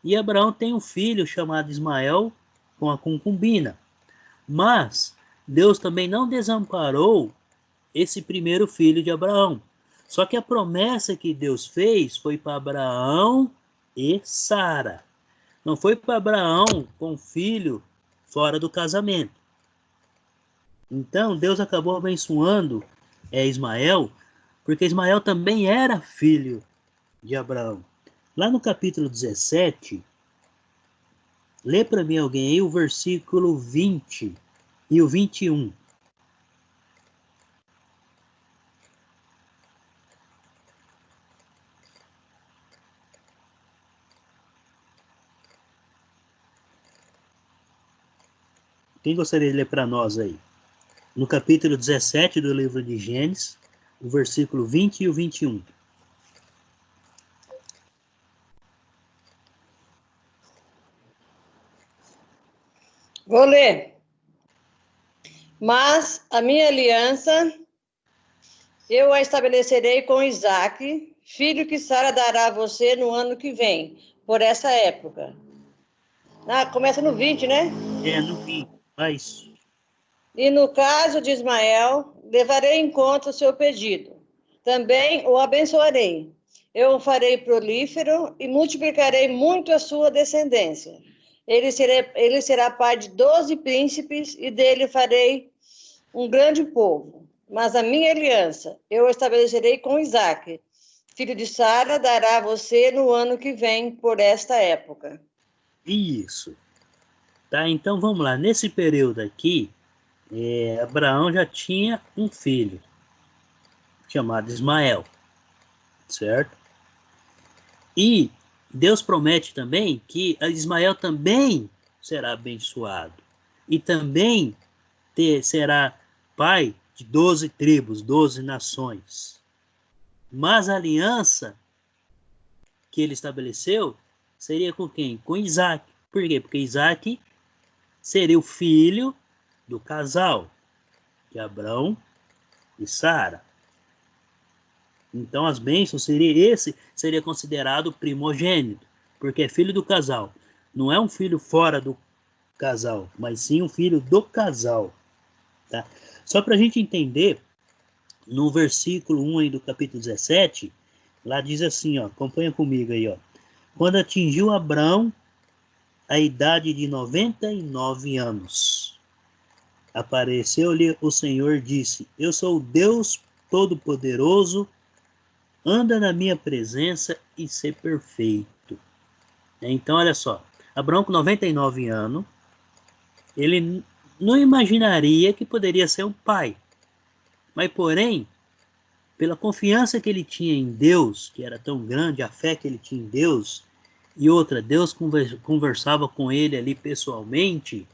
E Abraão tem um filho chamado Ismael com a concubina. Mas Deus também não desamparou esse primeiro filho de Abraão. Só que a promessa que Deus fez foi para Abraão e Sara. Não foi para Abraão com filho fora do casamento. Então Deus acabou abençoando Ismael, porque Ismael também era filho de Abraão. Lá no capítulo 17, Lê para mim alguém aí o versículo 20 e o 21. Quem gostaria de ler para nós aí? No capítulo 17 do livro de Gênesis, o versículo 20 e o 21. Vou ler. Mas a minha aliança eu a estabelecerei com Isaque, filho que Sara dará a você no ano que vem, por essa época. Começa no 20, né? No 20, mas... E no caso de Ismael, levarei em conta o seu pedido. Também o abençoarei. Eu o farei prolífero e multiplicarei muito a sua descendência. Ele será pai de 12 príncipes e dele farei um grande povo. Mas a minha aliança eu estabelecerei com Isaque, filho de Sara, dará a você no ano que vem, por esta época. Isso. Tá, então vamos lá. Nesse período aqui, Abraão já tinha um filho, chamado Ismael, certo? E Deus promete também que Ismael também será abençoado. E também será pai de 12 tribos, 12 nações. Mas a aliança que ele estabeleceu seria com quem? Com Isaac. Por quê? Porque Isaac seria o filho do casal de Abrão e Sara. Então as bênçãos seria considerado primogênito, porque é filho do casal. Não é um filho fora do casal, mas sim um filho do casal. Tá? Só para a gente entender, no versículo 1 aí do capítulo 17, lá diz assim, ó, acompanha comigo aí, ó. Quando atingiu Abrão a idade de 99 anos, apareceu-lhe o Senhor e disse: Eu sou o Deus Todo-Poderoso, anda na minha presença e ser perfeito. Então, olha só, Abraão com 99 anos, ele não imaginaria que poderia ser um pai. Mas, porém, pela confiança que ele tinha em Deus, que era tão grande, a fé que ele tinha em Deus, e outra, Deus conversava com ele ali pessoalmente,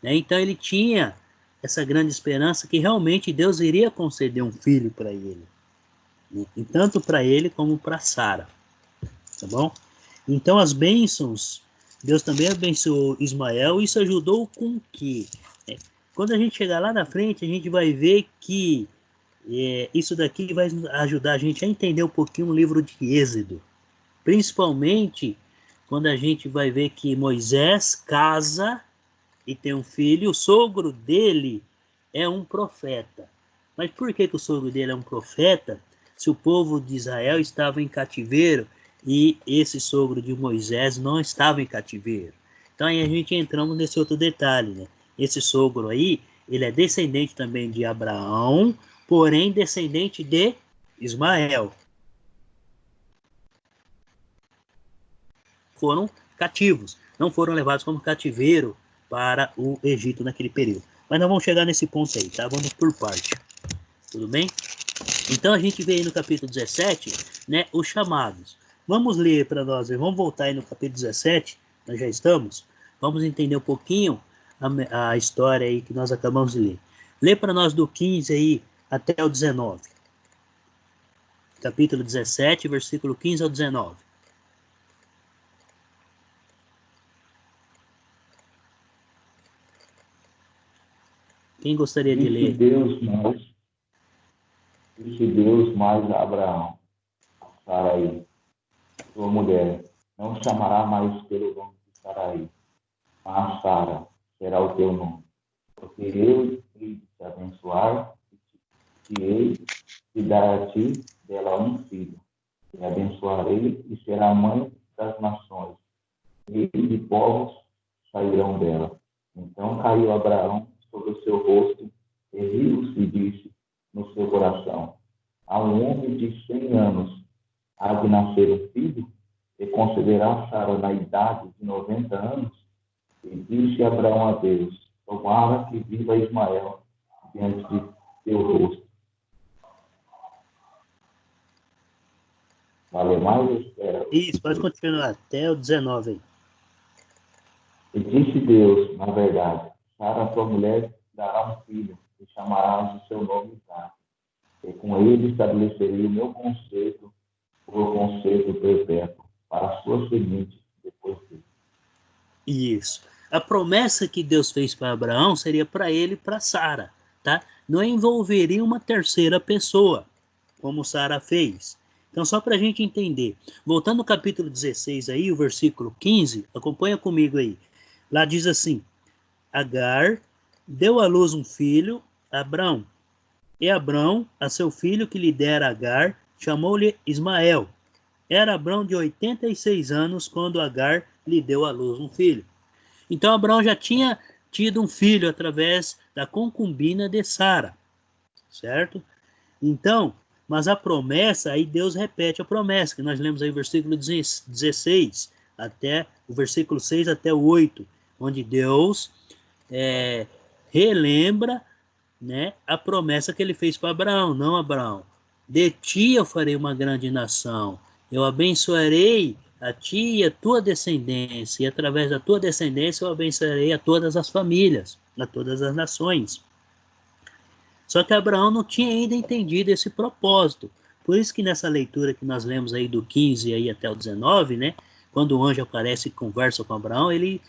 né? Então ele tinha essa grande esperança que realmente Deus iria conceder um filho para ele. E tanto para ele como para Sara, tá bom? Então as bênçãos, Deus também abençoou Ismael, e isso ajudou com que, quando a gente chegar lá na frente, a gente vai ver que isso daqui vai ajudar a gente a entender um pouquinho o livro de Êxodo, principalmente quando a gente vai ver que Moisés casa e tem um filho, o sogro dele é um profeta. Mas por que o sogro dele é um profeta, se o povo de Israel estava em cativeiro e esse sogro de Moisés não estava em cativeiro? Então aí a gente entramos nesse outro detalhe, né? Esse sogro aí, ele é descendente também de Abraão, porém descendente de Ismael. Foram cativos, não foram levados como cativeiro para o Egito naquele período. Mas não vamos chegar nesse ponto aí, tá? Vamos por parte. Tudo bem? Então a gente vê aí no capítulo 17, né, os chamados. Vamos ler para nós, vamos voltar aí no capítulo 17, nós já estamos. Vamos entender um pouquinho a história aí que nós acabamos de ler. Lê para nós do 15 aí até o 19. Capítulo 17, versículo 15 ao 19. Quem gostaria de ler? Disse Deus mais a Abraão, Sarai, sua mulher, não chamará mais pelo nome de Sarai, mas Sara será o teu nome. Porque eu hei de te abençoar e hei de dar a ti dela um filho. E abençoarei e será a mãe das nações. E de povos sairão dela. Então caiu Abraão sobre o seu rosto e riu-se e disse no seu coração: a um homem de 100 anos há de nascer um filho, e concederá Sara na idade de 90 anos. E disse Abraão a Deus: tomara que viva Ismael diante de teu rosto. Vale mais ou espera? Isso, pode continuar até o 19 aí. E disse Deus, na verdade: Sara, tua mulher, dará um filho, e chamarás o seu nome Isaac. E com ele estabelecerei o meu conceito, por conceito perpétuo, para a sua semente depois dele. Isso. A promessa que Deus fez para Abraão seria para ele e para Sara, tá? Não envolveria uma terceira pessoa, como Sara fez. Então, só para a gente entender. Voltando ao capítulo 16 aí, o versículo 15, acompanha comigo aí. Lá diz assim: Agar deu à luz um filho, Abrão. E Abrão, a seu filho que lhe dera Agar, chamou-lhe Ismael. Era Abrão de 86 anos quando Agar lhe deu à luz um filho. Então Abrão já tinha tido um filho através da concubina de Sara, certo? Então, mas a promessa, aí Deus repete a promessa, que nós lemos aí o versículo 16, até o versículo 6 até o 8, onde Deus relembra, né, a promessa que ele fez para Abraão. Não, Abraão, de ti eu farei uma grande nação, eu abençoarei a ti e a tua descendência, e através da tua descendência eu abençoarei a todas as famílias, a todas as nações. Só que Abraão não tinha ainda entendido esse propósito. Por isso que nessa leitura que nós lemos aí do 15 aí até o 19, né, quando o anjo aparece e conversa com Abraão, ele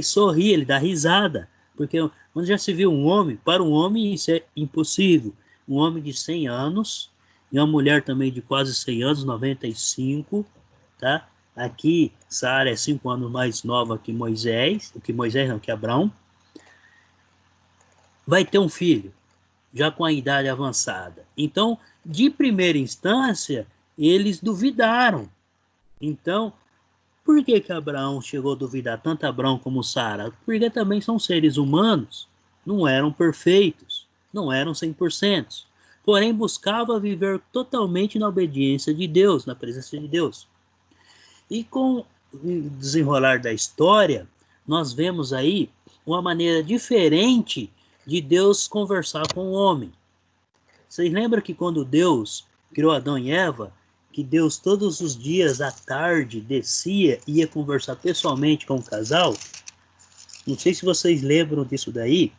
sorri, ele dá risada. Porque onde já se viu um homem, para um homem isso é impossível. Um homem de 100 anos, e uma mulher também de quase 100 anos, 95, tá? Aqui, Sara é 5 anos mais nova que que Abraão. Vai ter um filho, já com a idade avançada. Então, de primeira instância, eles duvidaram. Então, por que Abraão chegou a duvidar, tanto Abraão como Sara? Porque também são seres humanos, não eram perfeitos, não eram 100%. Porém, buscava viver totalmente na obediência de Deus, na presença de Deus. E com o desenrolar da história, nós vemos aí uma maneira diferente de Deus conversar com o homem. Vocês lembram que quando Deus criou Adão e Eva, que Deus todos os dias à tarde descia e ia conversar pessoalmente com o casal? Não sei se vocês lembram disso daí,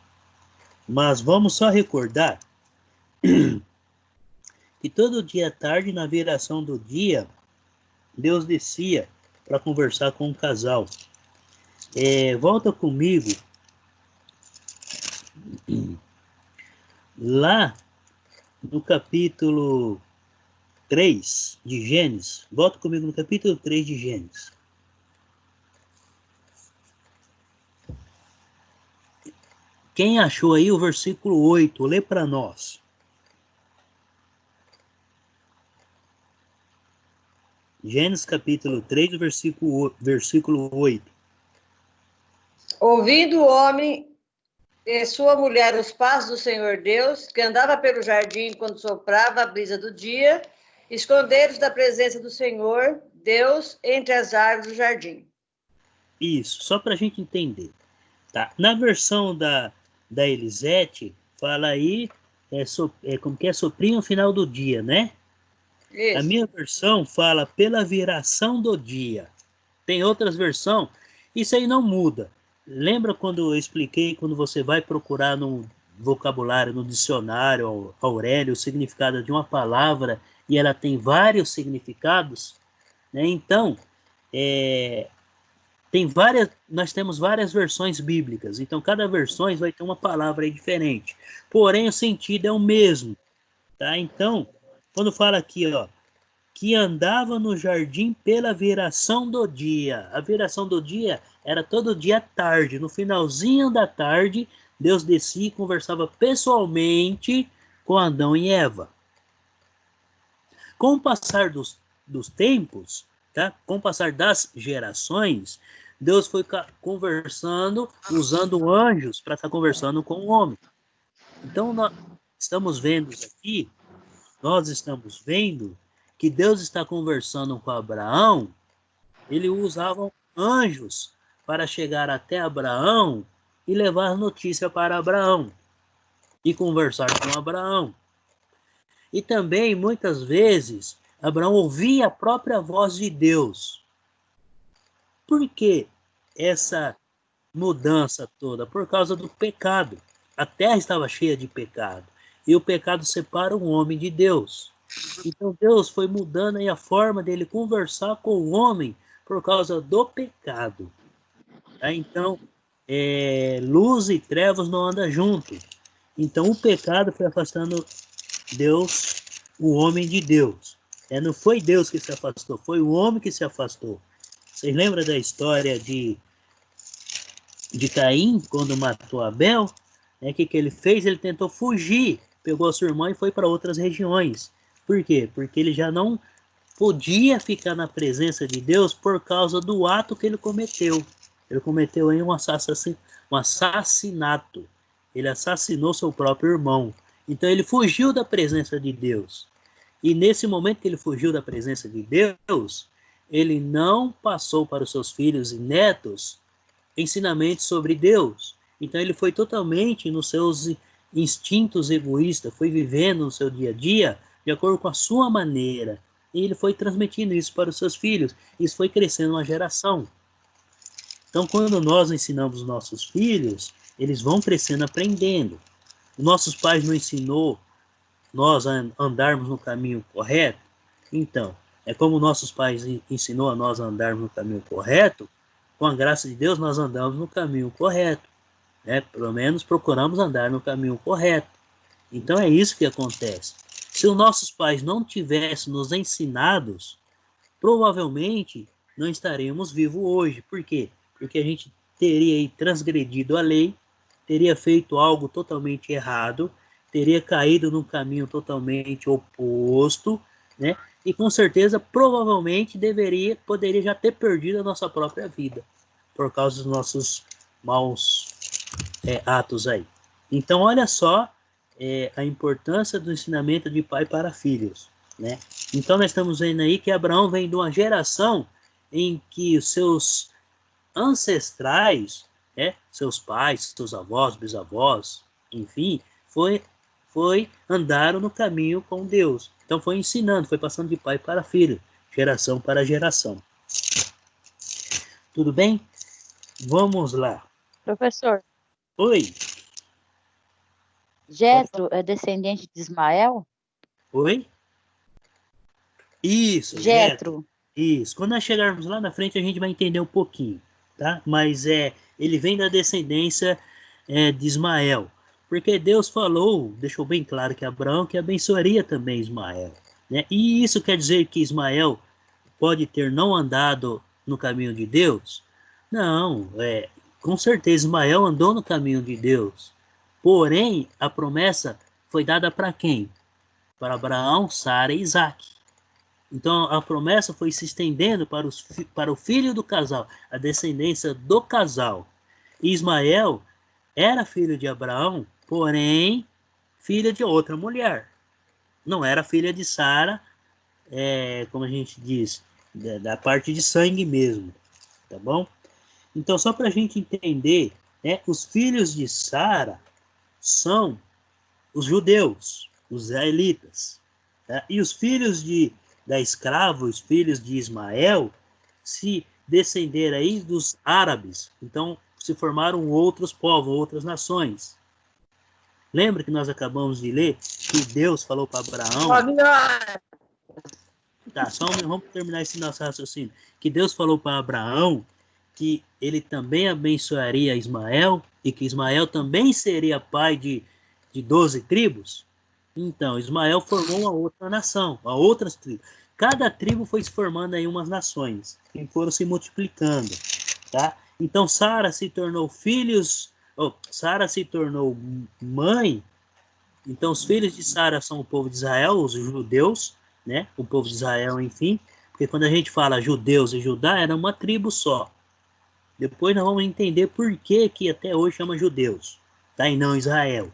mas vamos só recordar que todo dia à tarde, na viração do dia, Deus descia para conversar com o casal. Volta comigo lá no capítulo 3 de Gênesis. Volta comigo no capítulo 3 de Gênesis. Quem achou aí o versículo 8? Lê para nós. Gênesis capítulo 3, versículo 8. Ouvindo o homem e sua mulher os passos do Senhor Deus, que andava pelo jardim quando soprava a brisa do dia, esconderam-se da presença do Senhor Deus entre as árvores do jardim. Isso, só para a gente entender. Tá? Na versão da Elisete, fala aí, como que é, soprinho no final do dia, né? Isso. A minha versão fala pela viração do dia. Tem outras versões, isso aí não muda. Lembra quando eu expliquei, quando você vai procurar no vocabulário, no dicionário, Aurélio, o significado de uma palavra, e ela tem vários significados, né? Então, nós temos várias versões bíblicas, então cada versão vai ter uma palavra aí diferente, porém o sentido é o mesmo, tá? Então, quando fala aqui, ó, que andava no jardim pela viração do dia, a viração do dia era todo dia à tarde, no finalzinho da tarde, Deus descia e conversava pessoalmente com Adão e Eva. Com o passar dos tempos, tá? Com o passar das gerações, Deus foi conversando, usando anjos para estar conversando com o homem. Então, nós estamos vendo que Deus está conversando com Abraão, ele usava anjos para chegar até Abraão e levar a notícia para Abraão e conversar com Abraão. E também, muitas vezes, Abraão ouvia a própria voz de Deus. Por que essa mudança toda? Por causa do pecado. A terra estava cheia de pecado. E o pecado separa o homem de Deus. Então Deus foi mudando aí a forma dele conversar com o homem por causa do pecado. Tá? Então, luz e trevas não andam junto. Então o pecado foi afastando Deus, o homem de Deus. Não foi Deus que se afastou, foi o homem que se afastou. Vocês lembram da história de Caim, quando matou Abel? O que ele fez? Ele tentou fugir, pegou a sua irmã e foi para outras regiões. Por quê? Porque ele já não podia ficar na presença de Deus por causa do ato que ele cometeu. Ele cometeu aí um assassinato. Ele assassinou seu próprio irmão. Então ele fugiu da presença de Deus. E nesse momento que ele fugiu da presença de Deus, ele não passou para os seus filhos e netos ensinamentos sobre Deus. Então ele foi totalmente nos seus instintos egoístas, foi vivendo no seu dia a dia de acordo com a sua maneira. E ele foi transmitindo isso para os seus filhos. Isso foi crescendo uma geração. Então quando nós ensinamos os nossos filhos, eles vão crescendo aprendendo. Nossos pais não ensinou nós a andarmos no caminho correto? Então, como nossos pais ensinou a nós a andarmos no caminho correto, com a graça de Deus nós andamos no caminho correto. Pelo menos procuramos andar no caminho correto. Então é isso que acontece. Se os nossos pais não tivessem nos ensinados, provavelmente não estaríamos vivos hoje. Por quê? Porque a gente teria transgredido a lei, teria feito algo totalmente errado, teria caído num caminho totalmente oposto, né? E com certeza, provavelmente, poderia já ter perdido a nossa própria vida, por causa dos nossos maus atos aí. Então, olha só a importância do ensinamento de pai para filhos, né? Então, nós estamos vendo aí que Abraão vem de uma geração em que os seus ancestrais, seus pais, seus avós, bisavós, enfim, andaram no caminho com Deus. Então foi ensinando, foi passando de pai para filho, geração para geração. Tudo bem? Vamos lá. Professor, Oi. Jetro é descendente de Ismael? Oi? Isso, Jetro. Isso. Quando nós chegarmos lá na frente, a gente vai entender um pouquinho, tá? Mas ele vem da descendência de Ismael. Porque Deus falou, deixou bem claro que Abraão que abençoaria também Ismael, né? E isso quer dizer que Ismael pode ter não andado no caminho de Deus? Não, com certeza Ismael andou no caminho de Deus. Porém, a promessa foi dada para quem? Para Abraão, Sara e Isaac. Então a promessa foi se estendendo para o filho do casal, a descendência do casal. E Ismael era filho de Abraão, porém, filha de outra mulher. Não era filha de Sara, como a gente diz, da parte de sangue mesmo, tá bom? Então, só para a gente entender, os filhos de Sara são os judeus, os israelitas. Tá? E os filhos da escrava, os filhos de Ismael, se descenderam aí dos árabes. Então, se formaram outros povos, outras nações. Lembra que nós acabamos de ler que Deus falou para Abraão... Tá, vamos terminar esse nosso raciocínio. Que Deus falou para Abraão que ele também abençoaria Ismael e que Ismael também seria pai de 12 tribos. Então, Ismael formou uma outra nação, outras tribos. Cada tribo foi se formando aí umas nações, que foram se multiplicando, tá? Então, Sara se tornou mãe. Então, os filhos de Sara são o povo de Israel, os judeus, né? O povo de Israel, enfim. Porque quando a gente fala judeus e Judá, era uma tribo só. Depois nós vamos entender por que até hoje chama judeus, tá? E não Israel.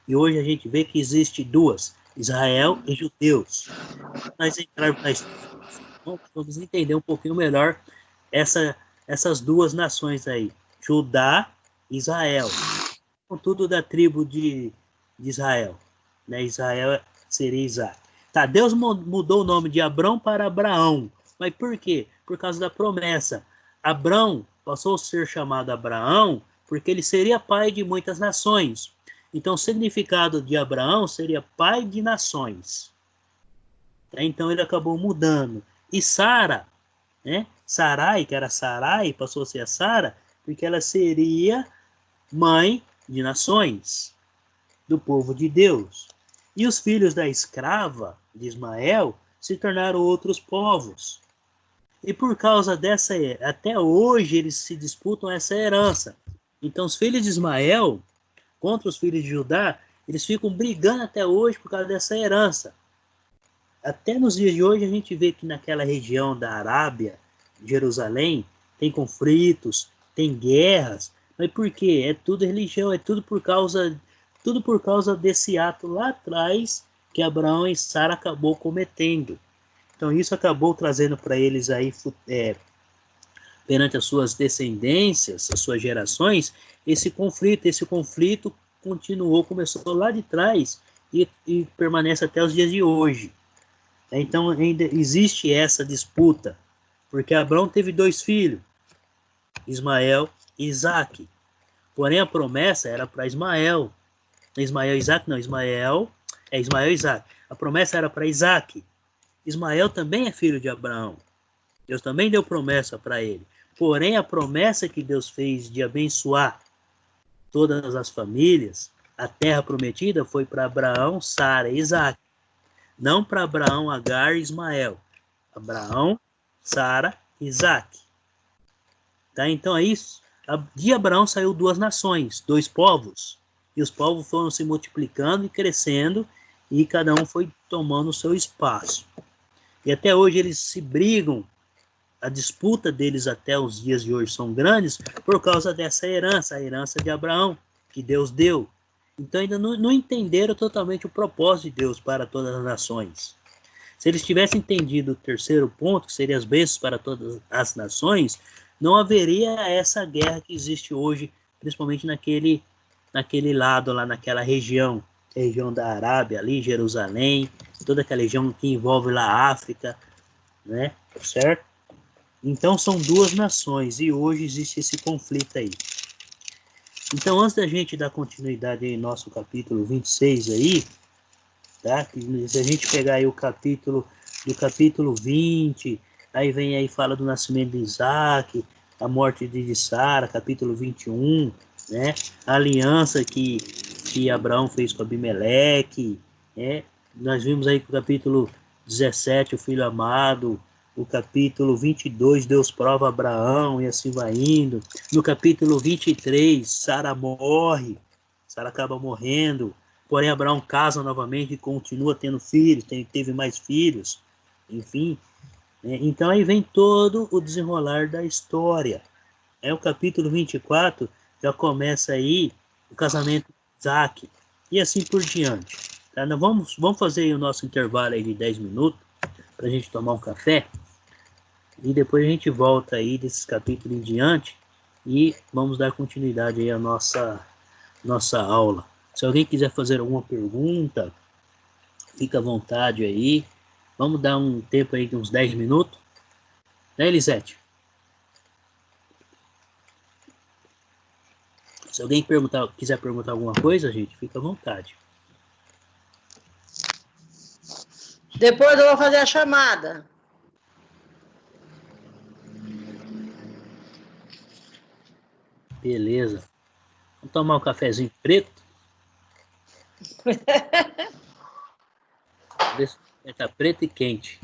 E hoje a gente vê que existe duas, Israel e judeus. Nós entrarmos na história, vamos entender um pouquinho melhor essa essas duas nações aí, Judá e Israel, com tudo da tribo de Israel, né? Israel seria Isaac. Tá, Deus mudou o nome de Abrão para Abraão, mas por quê? Por causa da promessa. Abrão passou a ser chamado Abraão porque ele seria pai de muitas nações. Então, o significado de Abraão seria pai de nações. Então, ele acabou mudando. E Sara, né? Sarai, que era Sarai, passou a ser a Sara, porque ela seria mãe de nações, do povo de Deus. E os filhos da escrava de Ismael se tornaram outros povos. E por causa dessa, até hoje eles se disputam essa herança. Então os filhos de Ismael contra os filhos de Judá, eles ficam brigando até hoje por causa dessa herança. Até nos dias de hoje a gente vê que naquela região da Arábia, Jerusalém, tem conflitos, tem guerras. Mas por quê? É tudo religião, é tudo por causa desse ato lá atrás que Abraão e Sara acabou cometendo. Então isso acabou trazendo para eles aí, perante as suas descendências, as suas gerações, esse conflito continuou, começou lá de trás e permanece até os dias de hoje. Então ainda existe essa disputa, porque Abraão teve 2 filhos, Ismael e Isaac. Porém a promessa era para Ismael. Ismael e Isaac, não, Ismael e Isaac. A promessa era para Isaac. Ismael também é filho de Abraão. Deus também deu promessa para ele. Porém, a promessa que Deus fez de abençoar todas as famílias, a terra prometida, foi para Abraão, Sara e Isaac. Não para Abraão, Agar e Ismael. Abraão, Sara e Isaac. Tá? Então é isso. De Abraão saiu 2 nações, 2 povos. E os povos foram se multiplicando e crescendo, e cada um foi tomando o seu espaço. E até hoje eles se brigam. A disputa deles até os dias de hoje são grandes por causa dessa herança, a herança de Abraão, que Deus deu. Então ainda não entenderam totalmente o propósito de Deus para todas as nações. Se eles tivessem entendido o terceiro ponto, que seria as bênçãos para todas as nações, não haveria essa guerra que existe hoje, principalmente naquele lado, lá naquela região, a região da Arábia, ali, Jerusalém, toda aquela região que envolve lá a África, né? Certo? Então são 2 nações e hoje existe esse conflito aí. Então antes da gente dar continuidade em nosso capítulo 26 aí, tá? Se a gente pegar aí o capítulo 20, aí vem aí fala do nascimento de Isaac, a morte de Sara, capítulo 21, né? A aliança que Abraão fez com Abimeleque, né? Nós vimos aí que o capítulo 17, o filho amado, o capítulo 22, Deus prova Abraão e assim vai indo. No capítulo 23, Sara morre, Sara acaba morrendo, porém Abraão casa novamente e continua tendo filhos, teve mais filhos, enfim. Então aí vem todo o desenrolar da história. O capítulo 24 já começa aí o casamento de Isaac e assim por diante. Tá? Nós vamos fazer aí o nosso intervalo aí de 10 minutos para a gente tomar um café. E depois a gente volta aí desses capítulos em diante e vamos dar continuidade aí à nossa aula. Se alguém quiser fazer alguma pergunta, fica à vontade aí. Vamos dar um tempo aí de uns 10 minutos. Né, Elisete? Se alguém quiser perguntar alguma coisa, gente, fica à vontade. Depois eu vou fazer a chamada. Beleza. Vamos tomar um cafezinho preto? Tá preto e quente.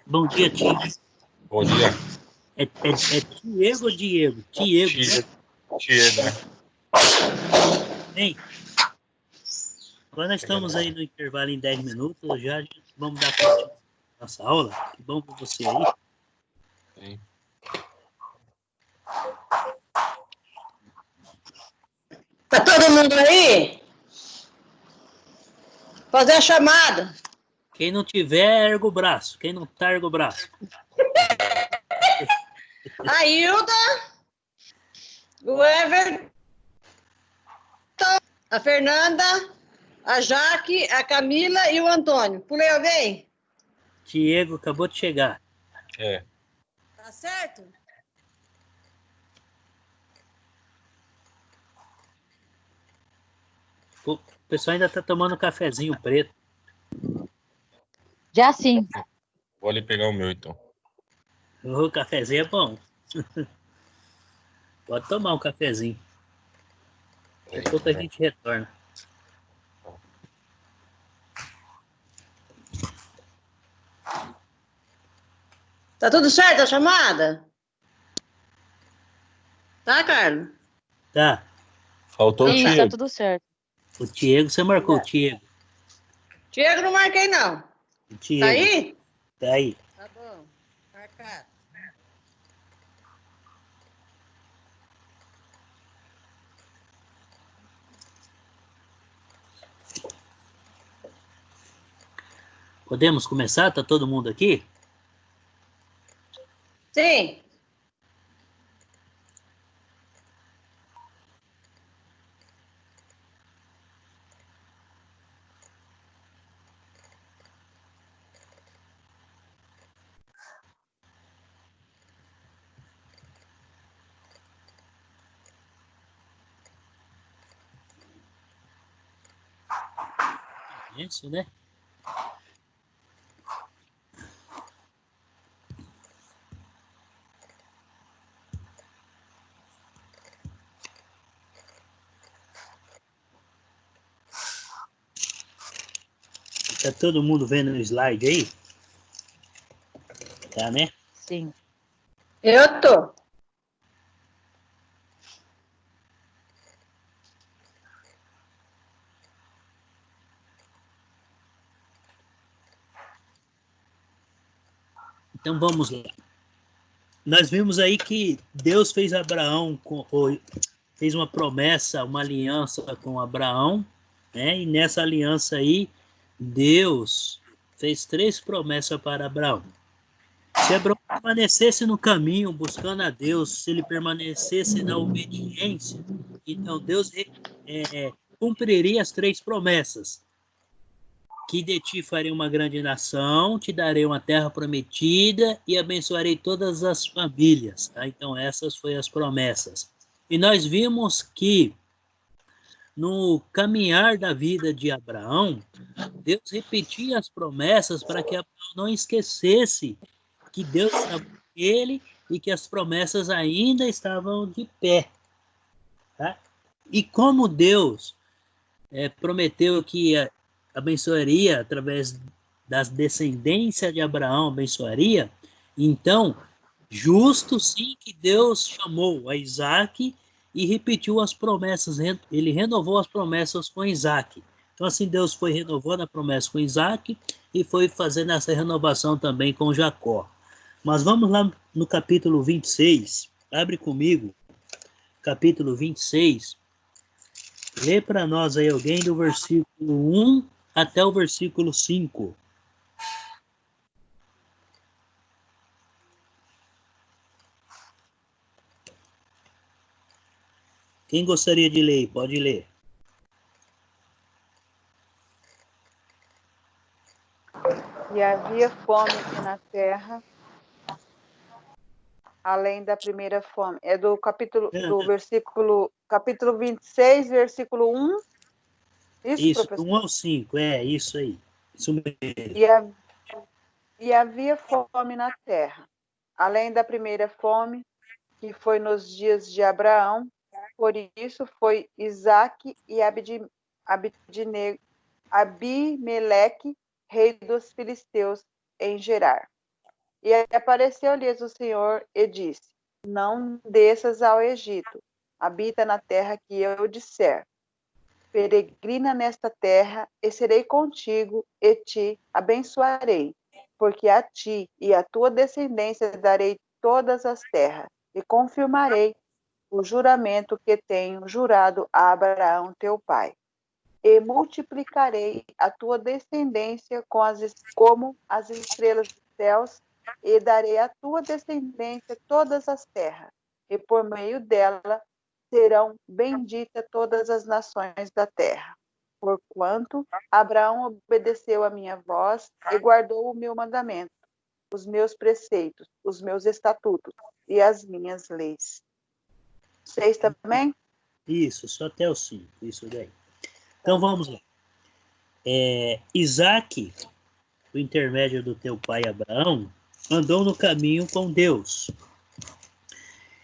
Bom dia, Tiago. Bom dia. É Tiago ou Diego? Tiago, né? Tiago, né? Bem, agora nós estamos aí no intervalo em 10 minutos, já vamos dar continuidade à nossa aula. Que bom para você aí. Sim. Tá todo mundo aí? Fazer a chamada. Quem não tiver, erga o braço. Quem não tá, erga o braço. A Hilda, o Everton, a Fernanda, a Jaque, a Camila e o Antônio. Pulei alguém? Tiago acabou de chegar. É. Tá certo? O pessoal ainda tá tomando cafezinho preto. Já sim. Vou ali pegar o meu, então. O cafezinho é bom. Pode tomar um cafezinho. Daqui a pouco a gente retorna. Tá tudo certo a chamada? Tá, Carlos? Tá. Faltou o Sim, tá Tiago. tudo certo. O Tiago, você marcou o Tiago. Diego, não marquei, não. O Tiago. Tá aí? Tá aí. Tá bom. Marcado. Podemos começar? Tá todo mundo aqui? Sim. Isso, né? Tá todo mundo vendo o slide aí? Tá, né? Sim. Eu tô. Então vamos lá. Nós vimos aí que Deus fez Abraão, fez uma promessa, uma aliança com Abraão, né? E nessa aliança aí, Deus fez 3 promessas para Abraão. Se Abraão permanecesse no caminho, buscando a Deus, se ele permanecesse na obediência, então Deus cumpriria as 3 promessas. Que de ti farei uma grande nação, te darei uma terra prometida e abençoarei todas as famílias. Tá? Então essas foram as promessas. E nós vimos que no caminhar da vida de Abraão, Deus repetia as promessas para que Abraão não esquecesse que Deus estava com ele e que as promessas ainda estavam de pé. Tá? E como Deus prometeu que abençoaria através das descendências de Abraão, abençoaria, então, justo sim que Deus chamou a Isaac e repetiu as promessas, ele renovou as promessas com Isaac. Então, assim, Deus foi renovando a promessa com Isaac e foi fazendo essa renovação também com Jacó. Mas vamos lá no capítulo 26, abre comigo, capítulo 26, lê para nós aí alguém do versículo 1 até o versículo 5. Quem gostaria de ler? Pode ler. E havia fome na terra, além da primeira fome. É do capítulo 26, versículo 1. Isso, Isso, do professor? 1 ao 5, isso aí. Isso mesmo. E havia fome na terra, além da primeira fome, que foi nos dias de Abraão. Por isso foi Isaque e Abimeleque, rei dos filisteus, em Gerar. E apareceu-lhes o Senhor e disse: Não desças ao Egito, habita na terra que eu disser. Peregrina nesta terra, e serei contigo, e te abençoarei, porque a ti e à tua descendência darei todas as terras, e confirmarei o juramento que tenho jurado a Abraão teu pai. E multiplicarei a tua descendência como as estrelas dos céus, e darei à tua descendência todas as terras, e por meio dela serão benditas todas as nações da terra. Porquanto Abraão obedeceu a minha voz e guardou o meu mandamento, os meus preceitos, os meus estatutos e as minhas leis. 6 também? Isso, só até o 5, isso daí. Então vamos lá. Isaac, por intermédio do teu pai Abraão, andou no caminho com Deus.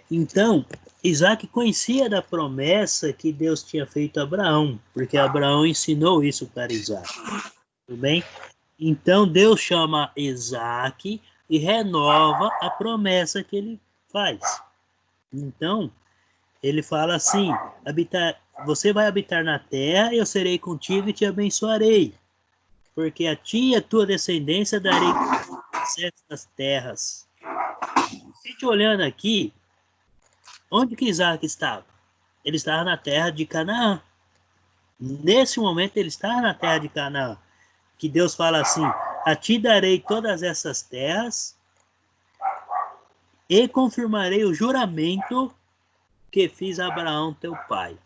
Então, Isaac conhecia da promessa que Deus tinha feito a Abraão, porque Abraão ensinou isso para Isaac. Tudo bem? Então, Deus chama Isaac e renova a promessa que ele faz. Então, ele fala assim: você vai habitar na terra, eu serei contigo e te abençoarei, porque a ti e a tua descendência darei essas terras. A gente olhando aqui, onde que Isaac estava? Ele estava na terra de Canaã. Nesse momento ele estava na terra de Canaã, que Deus fala assim: a ti darei todas essas terras e confirmarei o juramento que fiz a Abraão teu pai.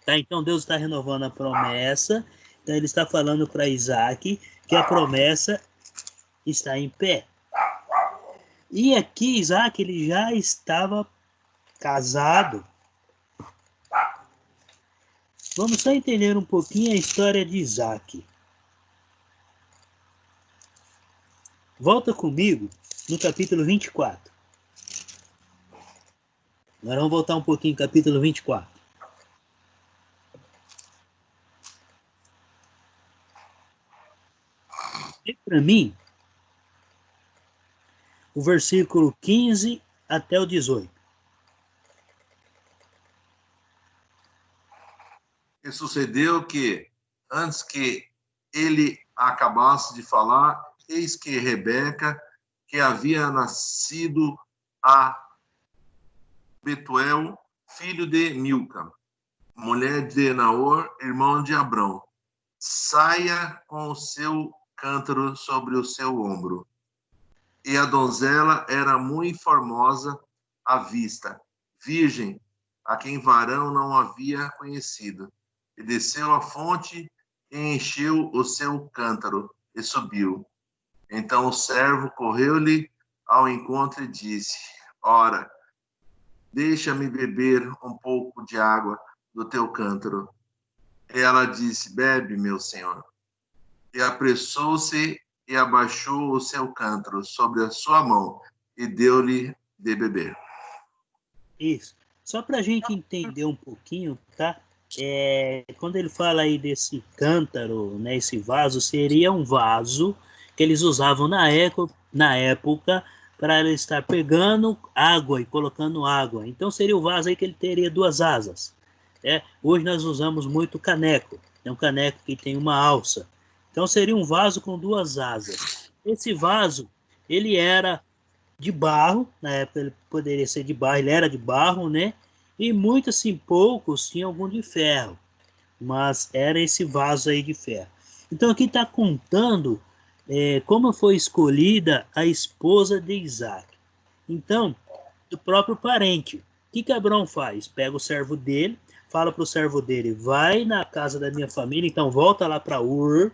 Tá? Então Deus está renovando a promessa. Então ele está falando para Isaac que a promessa está em pé. E aqui Isaac ele já estava casado. Vamos só entender um pouquinho a história de Isaac. Volta comigo no capítulo 24. Agora vamos voltar um pouquinho no capítulo 24. E para mim, o versículo 15 até o 18. E sucedeu que, antes que ele acabasse de falar, eis que Rebeca, que havia nascido a Betuel, filho de Milca, mulher de Naor, irmão de Abrão, saia com o seu cântaro sobre o seu ombro. E a donzela era muito formosa à vista, virgem, a quem varão não havia conhecido. E desceu à fonte e encheu o seu cântaro e subiu. Então o servo correu-lhe ao encontro e disse: Ora, deixa-me beber um pouco de água do teu cântaro. E ela disse: Bebe, meu senhor. E apressou-se e abaixou o seu cântaro sobre a sua mão e deu-lhe de beber. Isso. Só para a gente entender um pouquinho, tá? Quando ele fala aí desse cântaro, né, esse vaso, seria um vaso que eles usavam na época para ele estar pegando água e colocando água. Então seria o vaso aí que ele teria duas asas. Hoje nós usamos muito caneco. É um caneco que tem uma alça. Então seria um vaso com duas asas. Esse vaso, ele era de barro, na época ele poderia ser de barro, ele era de barro, né? E muitos, assim, poucos tinham algum de ferro, mas era esse vaso aí de ferro. Então aqui está contando como foi escolhida a esposa de Isaac. Então, do próprio parente. O que Abraão faz? Pega o servo dele, fala para o servo dele, vai na casa da minha família, então volta lá para Ur,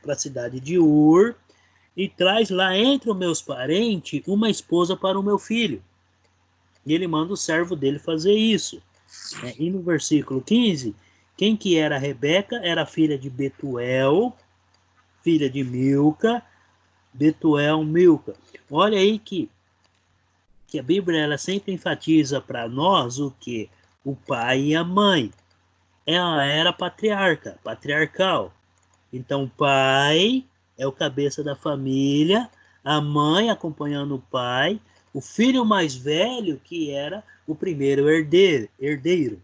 para a cidade de Ur, e traz lá entre os meus parentes uma esposa para o meu filho. E ele manda o servo dele fazer isso. E no versículo 15, quem que era Rebeca? Era filha de Betuel, filha de Milca, Betuel, Milca. Olha aí que a Bíblia ela sempre enfatiza para nós o que? O pai e a mãe. Ela era patriarcal. Então, o pai é o cabeça da família, a mãe acompanhando o pai, o filho mais velho que era o primeiro herdeiro.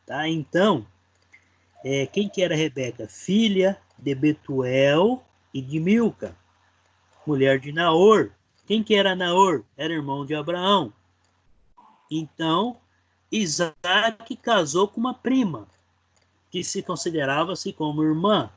Tá? Então, quem que era Rebeca? Filha de Betuel e de Milca, mulher de Naor. Quem que era Naor? Era irmão de Abraão. Então, Isaac casou com uma prima, que se considerava-se como irmã.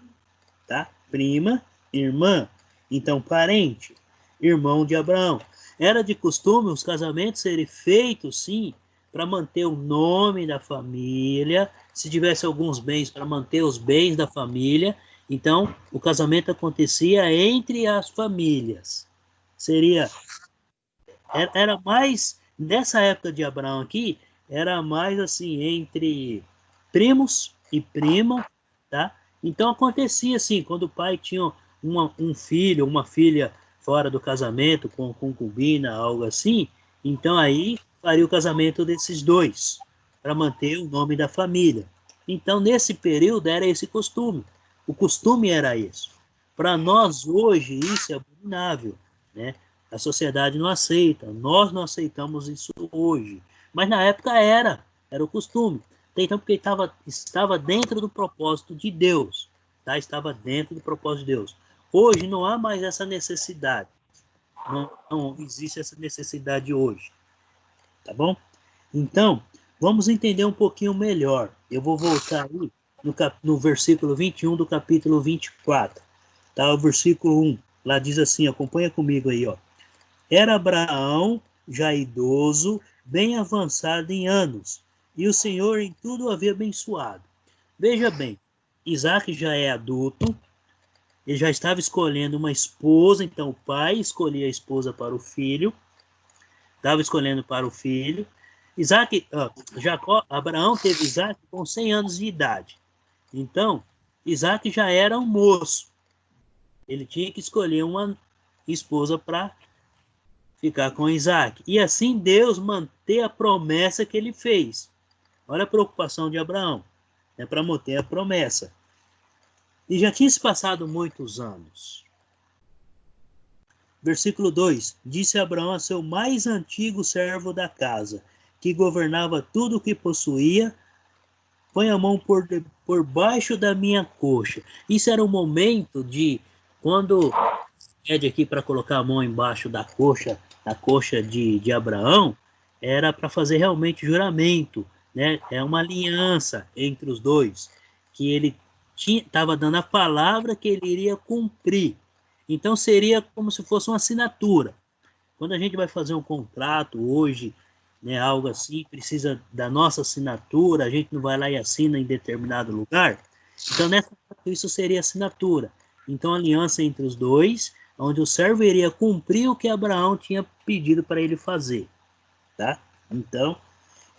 Tá? Prima, irmã. Então, parente, irmão de Abraão. Era de costume os casamentos serem feitos, sim, para manter o nome da família, se tivesse alguns bens, para manter os bens da família. Então, o casamento acontecia entre as famílias. Era mais, nessa época de Abraão aqui, era mais assim, entre primos e prima, tá? Então acontecia assim, quando o pai tinha um filho, uma filha fora do casamento, com concubina, algo assim, então aí faria o casamento desses dois, para manter o nome da família. Então nesse período era esse costume. O costume era isso. Para nós hoje isso é abominável, né? A sociedade não aceita, nós não aceitamos isso hoje. Mas na época era o costume. Então, porque estava dentro do propósito de Deus. Tá? Estava dentro do propósito de Deus. Hoje não há mais essa necessidade. Não existe essa necessidade hoje. Tá bom? Então, vamos entender um pouquinho melhor. Eu vou voltar aí no versículo 21 do capítulo 24. Tá? O versículo 1. Lá diz assim, acompanha comigo aí, ó. Era Abraão já idoso, bem avançado em anos, e o Senhor em tudo o havia abençoado. Veja bem, Isaac já é adulto, ele já estava escolhendo uma esposa, então o pai escolhia a esposa para o filho, estava escolhendo para o filho. Abraão teve Isaac com 100 anos de idade. Então, Isaac já era um moço. Ele tinha que escolher esposa para ficar com Isaac. E assim Deus manter a promessa que ele fez. Olha a preocupação de Abraão, é para manter a promessa. E já tinha se passado muitos anos. Versículo 2: Disse Abraão a seu mais antigo servo da casa, que governava tudo o que possuía: põe a mão por baixo da minha coxa. Isso era o momento de, quando pede aqui para colocar a mão embaixo da coxa de Abraão, era para fazer realmente juramento, né? É uma aliança entre os dois, que ele estava dando a palavra que ele iria cumprir. Então seria como se fosse uma assinatura. Quando a gente vai fazer um contrato hoje, né, algo assim, precisa da nossa assinatura, a gente não vai lá e assina em determinado lugar. Então, isso seria assinatura. Então, aliança entre os dois, onde o servo iria cumprir o que Abraão tinha pedido para ele fazer. Tá? Então,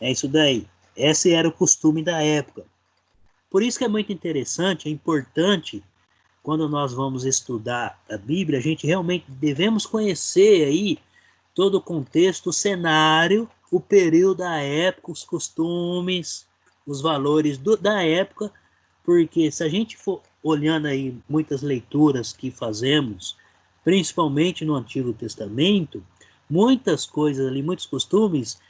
é isso daí. Esse era o costume da época. Por isso que é muito interessante, é importante, quando nós vamos estudar a Bíblia, a gente realmente devemos conhecer aí todo o contexto, o cenário, o período da época, os costumes, os valores da época, porque se a gente for olhando aí muitas leituras que fazemos, principalmente no Antigo Testamento, muitas coisas ali, muitos costumes,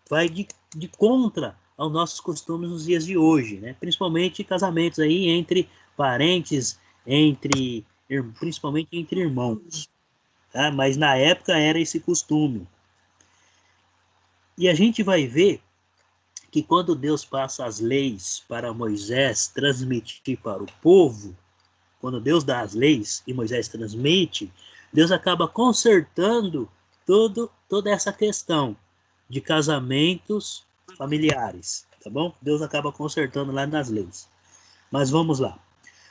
vai de contra aos nossos costumes nos dias de hoje, né? Principalmente casamentos aí entre parentes, principalmente entre irmãos. Tá? Mas na época era esse costume. E a gente vai ver que quando Deus passa as leis para Moisés transmitir para o povo, quando Deus dá as leis e Moisés transmite, Deus acaba consertando toda essa questão de casamentos familiares, tá bom? Deus acaba consertando lá nas leis. Mas vamos lá.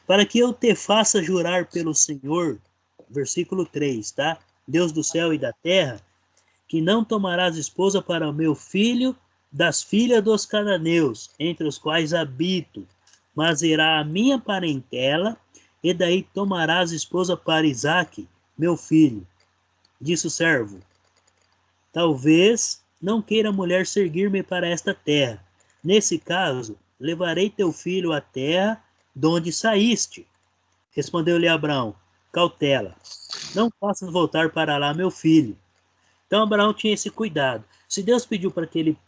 Para que eu te faça jurar pelo Senhor, versículo 3, tá? Deus do céu e da terra, que não tomarás esposa para o meu filho das filhas dos cananeus, entre os quais habito, mas irá a minha parentela, e daí tomarás esposa para Isaque, meu filho. Disse o servo: talvez não queira a mulher seguir-me para esta terra. Nesse caso, levarei teu filho à terra de onde saíste. Respondeu-lhe Abraão: cautela, não faças voltar para lá meu filho. Então Abraão tinha esse cuidado. Se Deus pediu para que ele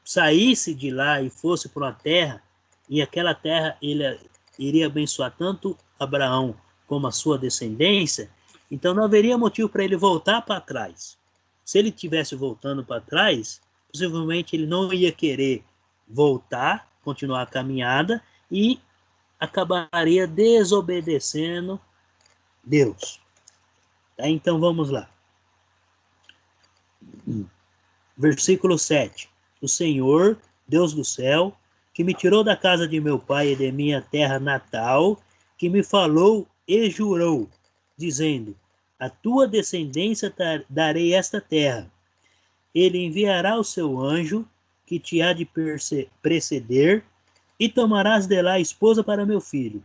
saísse de lá e fosse para uma terra, e aquela terra ele iria abençoar tanto Abraão como a sua descendência, então não haveria motivo para ele voltar para trás. Se ele estivesse voltando para trás, possivelmente ele não ia querer voltar, continuar a caminhada, e acabaria desobedecendo Deus. Tá? Então vamos lá. Versículo 7. O Senhor, Deus do céu, que me tirou da casa de meu pai e de minha terra natal, que me falou e jurou, dizendo: a tua descendência darei esta terra. Ele enviará o seu anjo, que te há de preceder, e tomarás de lá esposa para meu filho.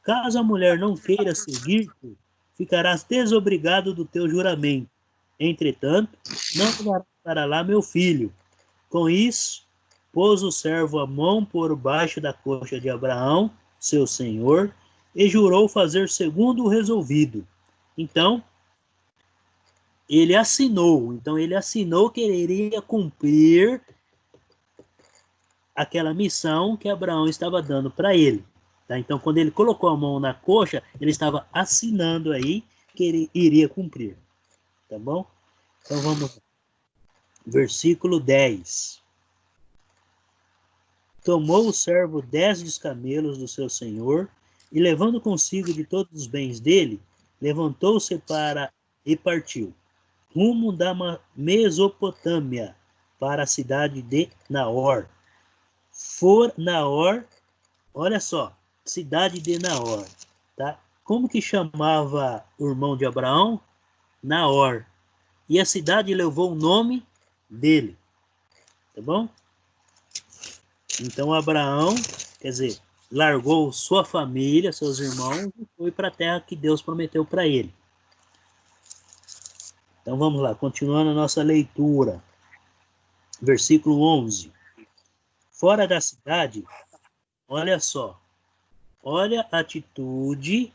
Caso a mulher não queira seguir-te, ficarás desobrigado do teu juramento. Entretanto, não levarás para lá meu filho. Com isso, pôs o servo a mão por baixo da coxa de Abraão, seu senhor, e jurou fazer segundo o resolvido. Então, ele assinou que ele iria cumprir aquela missão que Abraão estava dando para ele. Tá? Então, quando ele colocou a mão na coxa, ele estava assinando aí que ele iria cumprir. Tá bom? Então, vamos lá. Versículo 10. Tomou o servo 10 dos camelos do seu senhor, e levando consigo de todos os bens dele, levantou-se e partiu, rumo da Mesopotâmia, para a cidade de Naor. Naor, olha só, cidade de Naor, tá? Como que chamava o irmão de Abraão? Naor. E a cidade levou o nome dele, tá bom? Então Abraão, largou sua família, seus irmãos, e foi para a terra que Deus prometeu para ele. Então vamos lá, continuando a nossa leitura. Versículo 11. Fora da cidade, olha só, olha a atitude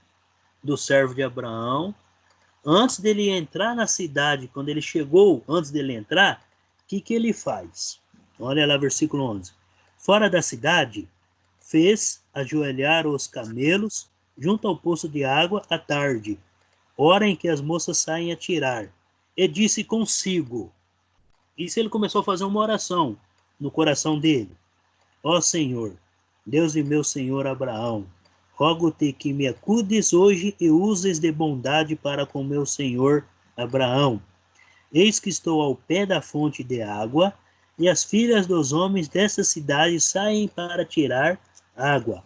do servo de Abraão. Antes dele entrar na cidade, quando ele chegou, antes dele entrar, o que ele faz? Olha lá, versículo 11. Fora da cidade, fez ajoelhar os camelos junto ao poço de água à tarde, hora em que as moças saem a tirar. E disse consigo. Isso ele começou a fazer uma oração no coração dele. Ó Senhor, Deus de meu senhor Abraão, rogo-te que me acudes hoje e uses de bondade para com meu senhor Abraão. Eis que estou ao pé da fonte de água, e as filhas dos homens dessa cidade saem para tirar água.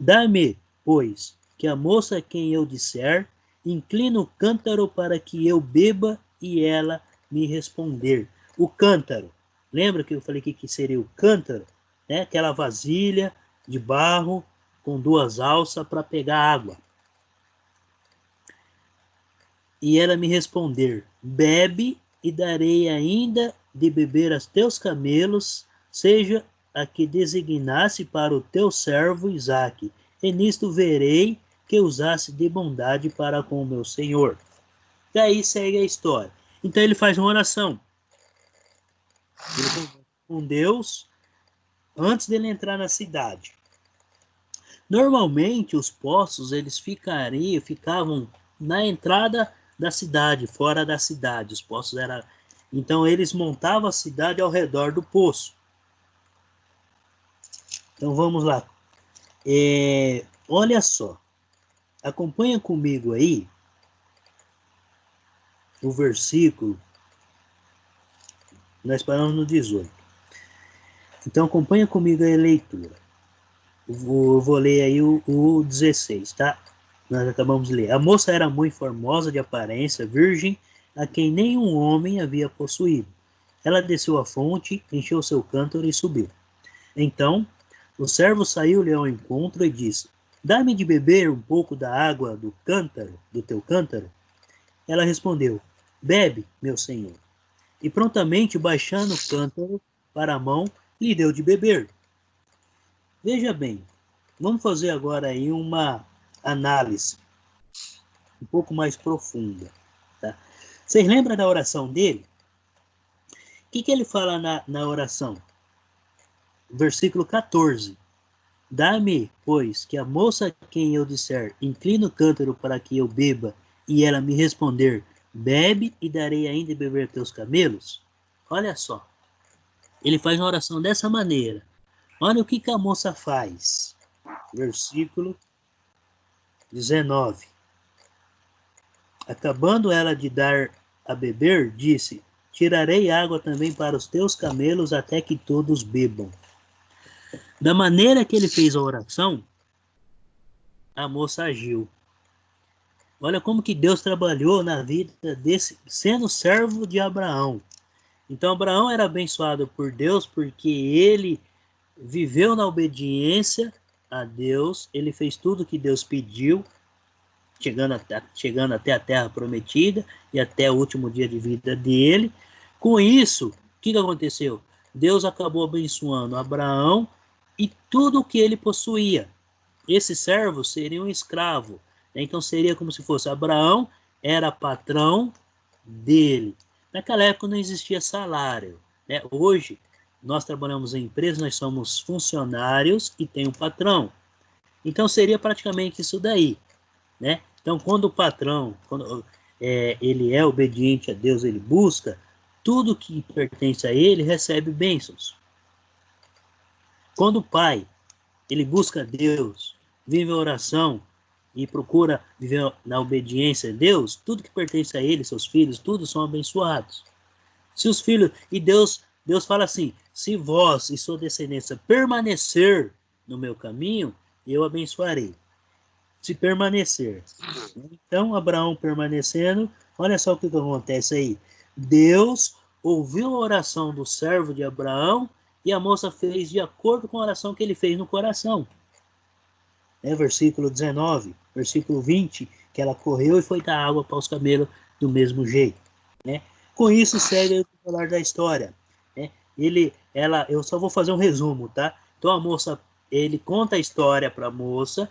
Dá-me, pois, que a moça a quem eu disser, inclina o cântaro para que eu beba, e ela me responder. O cântaro, lembra que eu falei que seria o cântaro? Né? Aquela vasilha de barro com duas alças para pegar água. E ela me responder, bebe e darei ainda de beber aos teus camelos, seja a que designasse para o teu servo Isaque, e nisto verei que usasse de bondade para com o meu senhor. Daí segue a história. Então ele faz uma oração. Ele conversa com Deus antes dele entrar na cidade. Normalmente os poços eles ficavam na entrada da cidade, fora da cidade. Os poços eram, então eles montavam a cidade ao redor do poço. Então vamos lá. Olha só, acompanha comigo aí o versículo. Nós paramos no 18. Então acompanha comigo aí a leitura. Eu vou ler aí o 16, tá? Nós acabamos de ler. A moça era muito formosa de aparência, virgem, a quem nenhum homem havia possuído. Ela desceu à fonte, encheu seu cântaro e subiu. Então, o servo saiu-lhe ao encontro e disse, dá-me de beber um pouco da água do cântaro, do teu cântaro. Ela respondeu, bebe, meu senhor. E prontamente, baixando o cântaro para a mão, lhe deu de beber. Veja bem, vamos fazer agora aí uma análise um pouco mais profunda. Tá? Vocês lembram da oração dele? O que ele fala na oração? Versículo 14. Dá-me, pois, que a moça a quem eu disser, inclina o cântaro para que eu beba, e ela me responder, bebe e darei ainda de beber teus camelos. Olha só. Ele faz uma oração dessa maneira. Olha o que a moça faz. Versículo 19. Acabando ela de dar a beber, disse, tirarei água também para os teus camelos até que todos bebam. Da maneira que ele fez a oração, a moça agiu. Olha como que Deus trabalhou na vida desse, sendo servo de Abraão. Então Abraão era abençoado por Deus porque ele viveu na obediência a Deus, ele fez tudo que Deus pediu, chegando até a terra prometida e até o último dia de vida dele. Com isso, o que aconteceu? Deus acabou abençoando Abraão e tudo o que ele possuía. Esse servo seria um escravo. Então seria como se fosse Abraão era patrão dele. Naquela época não existia salário. Né? Hoje, nós trabalhamos em empresa, nós somos funcionários e tem um patrão. Então seria praticamente isso daí. Né? Então quando o patrão, ele é obediente a Deus, ele busca, tudo que pertence a ele recebe bênçãos. Quando o pai, ele busca Deus, vive a oração e procura viver na obediência a Deus, tudo que pertence a ele, seus filhos, tudo são abençoados. Se os filhos, e Deus fala assim, se vós e sua descendência permanecer no meu caminho, eu abençoarei. Se permanecer. Então, Abraão permanecendo, olha só o que acontece aí. Deus ouviu a oração do servo de Abraão e a moça fez de acordo com a oração que ele fez no coração. Versículo 19, versículo 20, que ela correu e foi dar água para os camelos do mesmo jeito. né? Com isso segue o desenrolar da história, né? Eu só vou fazer um resumo, tá? Então ele conta a história para a moça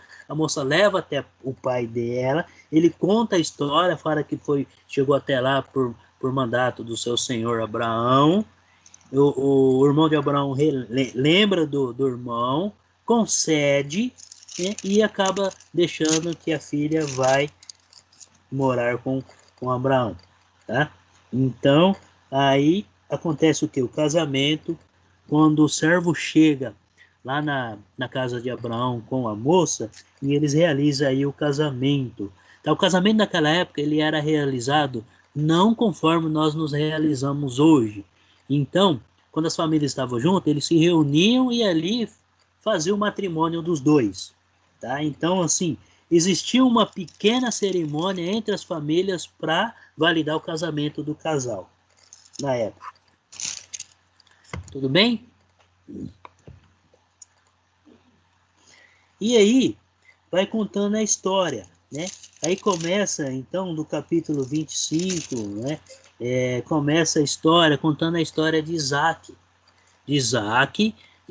leva até o pai dela, ele conta a história, fala que chegou até lá por mandato do seu senhor Abraão. O irmão de Abraão lembra do irmão, concede, né, e acaba deixando que a filha vai morar com Abraão, tá? Então, aí acontece o que? O casamento, quando o servo chega lá na casa de Abraão com a moça, e eles realizam aí o casamento. Então, o casamento naquela época, ele era realizado não conforme nós nos realizamos hoje. Então, quando as famílias estavam juntas, eles se reuniam e ali faziam o matrimônio dos dois, tá? Então, assim, existia uma pequena cerimônia entre as famílias para validar o casamento do casal na época. Tudo bem? E aí, vai contando a história, né? Aí começa, então, do capítulo 25, né? Começa a história, contando a história de Isaac.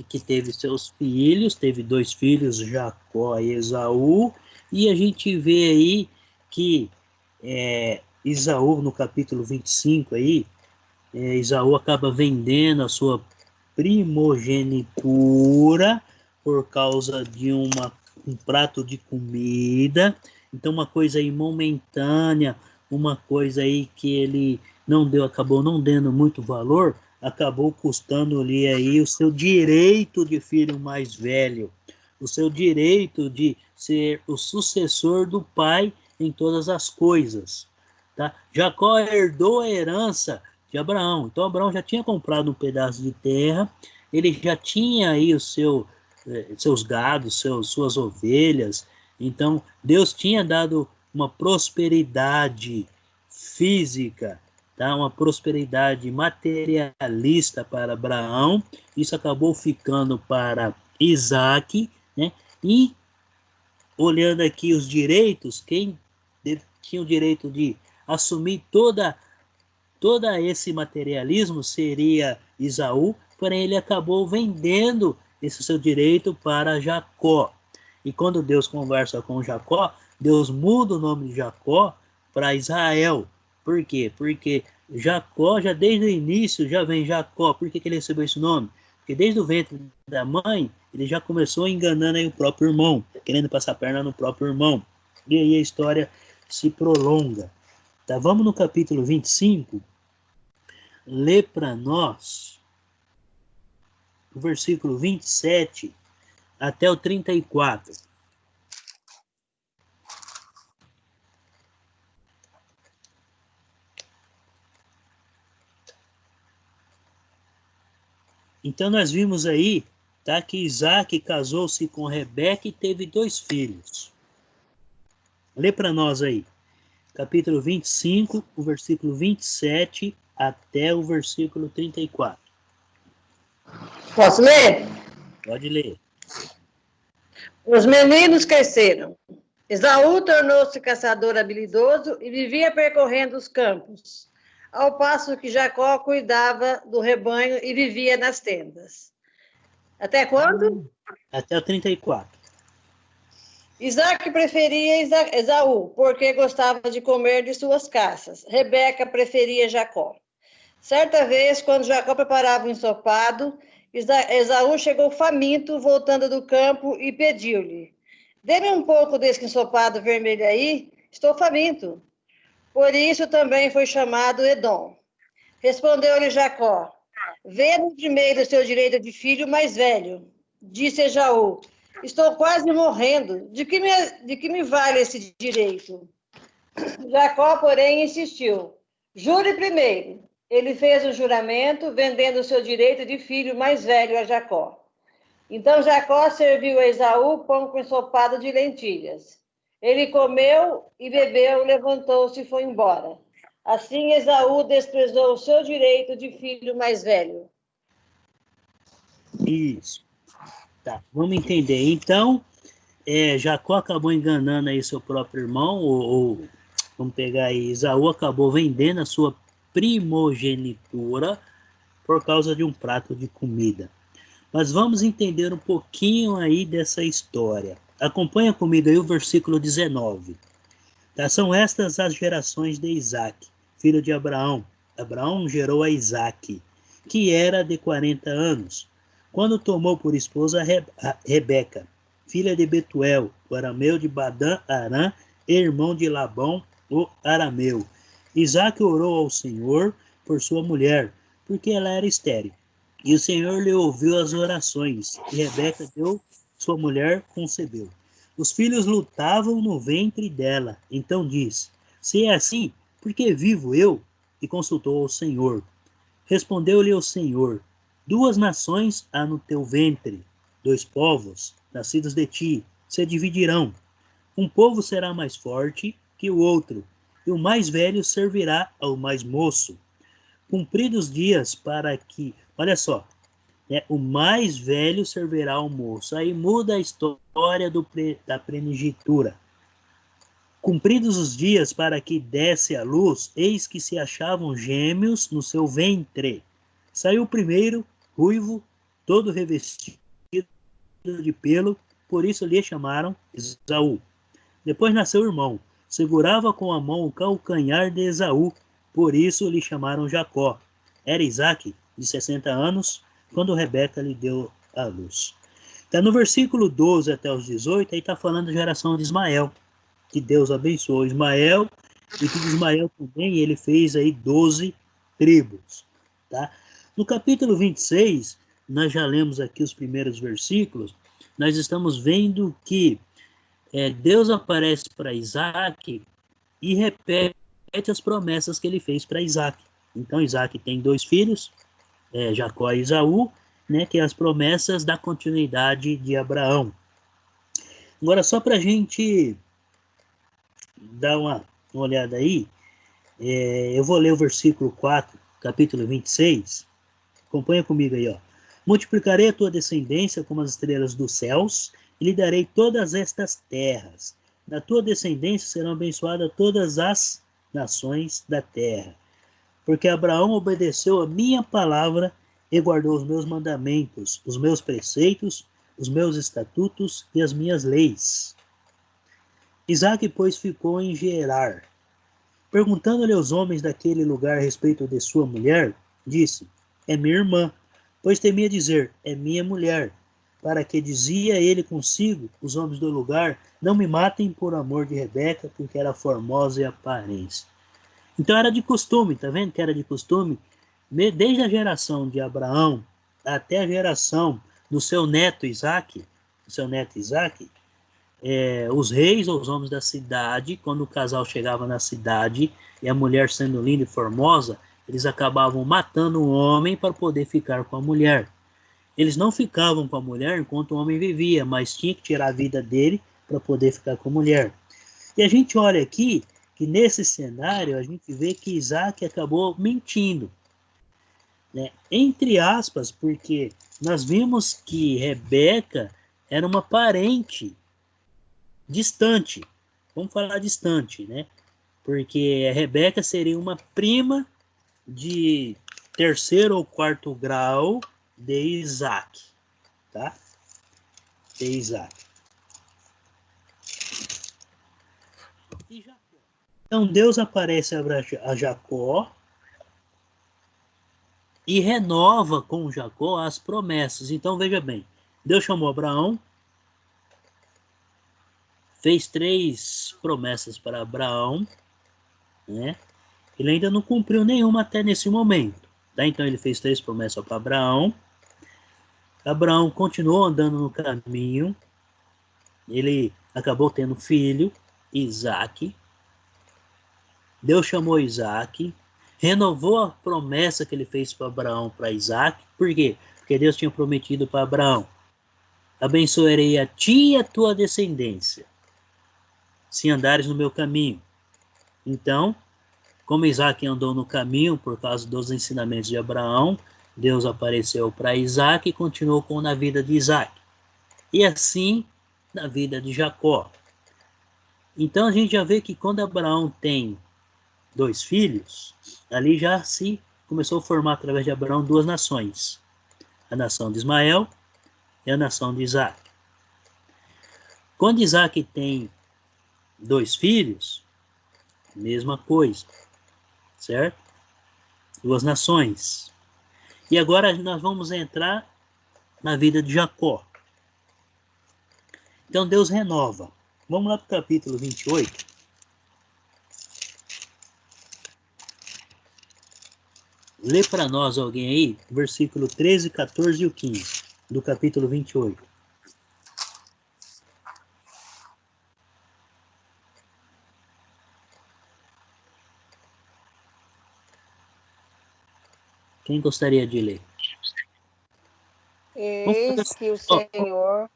Que teve seus filhos, teve 2 filhos, Jacó e Esaú, e a gente vê aí que Esaú, no capítulo 25, aí, Esaú acaba vendendo a sua primogenitura por causa de um prato de comida. Então, uma coisa aí momentânea, uma coisa aí que ele acabou não dando muito valor, acabou custando-lhe aí o seu direito de filho mais velho, o seu direito de ser o sucessor do pai em todas as coisas, tá? Jacó herdou a herança de Abraão. Então, Abraão já tinha comprado um pedaço de terra, ele já tinha aí seus gados, suas ovelhas. Então, Deus tinha dado uma prosperidade física, tá? Uma prosperidade materialista para Abraão. Isso acabou ficando para Isaac, né? E, olhando aqui os direitos, quem tinha o direito de assumir todo esse materialismo seria Esaú, porém ele acabou vendendo esse seu direito para Jacó. E quando Deus conversa com Jacó, Deus muda o nome de Jacó para Israel. Por quê? Porque Jacó, já desde o início, já vem Jacó. Por que ele recebeu esse nome? Porque desde o ventre da mãe, ele já começou enganando aí o próprio irmão, querendo passar a perna no próprio irmão. E aí a história se prolonga. Tá? Vamos no capítulo 25, lê para nós o versículo 27 até o 34. Então nós vimos aí, tá, que Isaac casou-se com Rebeca e teve 2 filhos. Lê para nós aí, capítulo 25, o versículo 27 até o versículo 34. Posso ler? Pode ler. Os meninos cresceram. Esaú tornou-se caçador habilidoso e vivia percorrendo os campos, ao passo que Jacó cuidava do rebanho e vivia nas tendas. Até quando? Até o 34. Isaac preferia Esaú, porque gostava de comer de suas caças. Rebeca preferia Jacó. Certa vez, quando Jacó preparava um ensopado, Esaú chegou faminto, voltando do campo, e pediu-lhe: dê-me um pouco desse ensopado vermelho aí, estou faminto. Por isso também foi chamado Edom. Respondeu-lhe Jacó: vê-me primeiro o seu direito de filho mais velho. Disse Esaú: estou quase morrendo. De que me vale esse direito? Jacó, porém, insistiu: jure primeiro. Ele fez o juramento, vendendo o seu direito de filho mais velho a Jacó. Então Jacó serviu a Esaú pão com ensopado de lentilhas. Ele comeu e bebeu, levantou-se e foi embora. Assim Esaú desprezou o seu direito de filho mais velho. Isso. Tá, vamos entender. Então, Jacó acabou enganando aí seu próprio irmão, ou vamos pegar aí, Esaú acabou vendendo a sua primogenitura por causa de um prato de comida. Mas vamos entender um pouquinho aí dessa história. Acompanha comigo aí o versículo 19. Tá? São estas as gerações de Isaque, filho de Abraão. Abraão gerou a Isaque, que era de 40 anos, quando tomou por esposa Rebeca, filha de Betuel, o arameu de Badã Arã, irmão de Labão, o arameu. Isaque orou ao Senhor por sua mulher, porque ela era estéril. E o Senhor lhe ouviu as orações, e Rebeca deu sua mulher, concebeu. Os filhos lutavam no ventre dela. Então disse: se é assim, por que vivo eu? E consultou ao Senhor. Respondeu-lhe o Senhor: 2 nações há no teu ventre, 2 povos, nascidos de ti, se dividirão. Um povo será mais forte que o outro, e o mais velho servirá ao mais moço. Cumpridos os dias para que... Olha só, o mais velho servirá ao moço. Aí muda a história da primogenitura. Cumpridos os dias para que desse à luz, eis que se achavam gêmeos no seu ventre. Saiu o primeiro, ruivo, todo revestido de pelo, por isso lhe chamaram Esaú. Depois nasceu o irmão, segurava com a mão o calcanhar de Esaú, por isso lhe chamaram Jacó. Era Isaque, de 60 anos, quando Rebeca lhe deu à luz. Está no versículo 12 até os 18, aí está falando da geração de Ismael, que Deus abençoou Ismael, e que de Ismael também ele fez aí 12 tribos. Tá? No capítulo 26, nós já lemos aqui os primeiros versículos, nós estamos vendo que Deus aparece para Isaque e repete as promessas que ele fez para Isaque. Então Isaque tem 2 filhos, Jacó e Esaú, né, que é as promessas da continuidade de Abraão. Agora, só para a gente dar uma olhada aí, eu vou ler o versículo 4, capítulo 26. Acompanha comigo aí, ó. Multiplicarei a tua descendência como as estrelas dos céus, e lhe darei todas estas terras. Na tua descendência serão abençoadas todas as nações da terra. Porque Abraão obedeceu a minha palavra e guardou os meus mandamentos, os meus preceitos, os meus estatutos e as minhas leis. Isaque, pois, ficou em Gerar. Perguntando-lhe aos homens daquele lugar a respeito de sua mulher, disse: é minha irmã, pois temia dizer: é minha mulher. Para que, dizia ele consigo, os homens do lugar, não me matem por amor de Rebeca, porque era formosa e aparência. Então era de costume, tá vendo que era de costume? Desde a geração de Abraão até a geração do seu neto Isaque, os reis ou os homens da cidade, quando o casal chegava na cidade e a mulher sendo linda e formosa, eles acabavam matando o homem para poder ficar com a mulher. Eles não ficavam com a mulher enquanto o homem vivia, mas tinha que tirar a vida dele para poder ficar com a mulher. E a gente olha aqui que nesse cenário a gente vê que Isaque acabou mentindo, né? Entre aspas, porque nós vimos que Rebeca era uma parente distante, vamos falar distante, né? Porque a Rebeca seria uma prima de 3º ou 4º grau de Isaque, tá? De Isaque. E Jacó. Então Deus aparece a Jacó e renova com Jacó as promessas. Então veja bem, Deus chamou Abraão, fez 3 promessas para Abraão, né? Ele ainda não cumpriu nenhuma até nesse momento, tá? Então ele fez 3 promessas para Abraão. Abraão continuou andando no caminho, ele acabou tendo filho, Isaque. Deus chamou Isaque, renovou a promessa que ele fez para Abraão, para Isaque. Por quê? Porque Deus tinha prometido para Abraão: abençoarei a ti e a tua descendência, se andares no meu caminho. Então, como Isaque andou no caminho por causa dos ensinamentos de Abraão, Deus apareceu para Isaque e continuou na vida de Isaque. E assim, na vida de Jacó. Então a gente já vê que quando Abraão tem 2 filhos, ali já se começou a formar, através de Abraão, 2 nações. A nação de Ismael e a nação de Isaac. Quando Isaac tem 2 filhos, mesma coisa, certo? 2 nações. E agora nós vamos entrar na vida de Jacó. Então Deus renova. Vamos lá para o capítulo 28. Lê para nós alguém aí, versículo 13, 14 e o 15, do capítulo 28. Quem gostaria de ler? Eis que o Senhor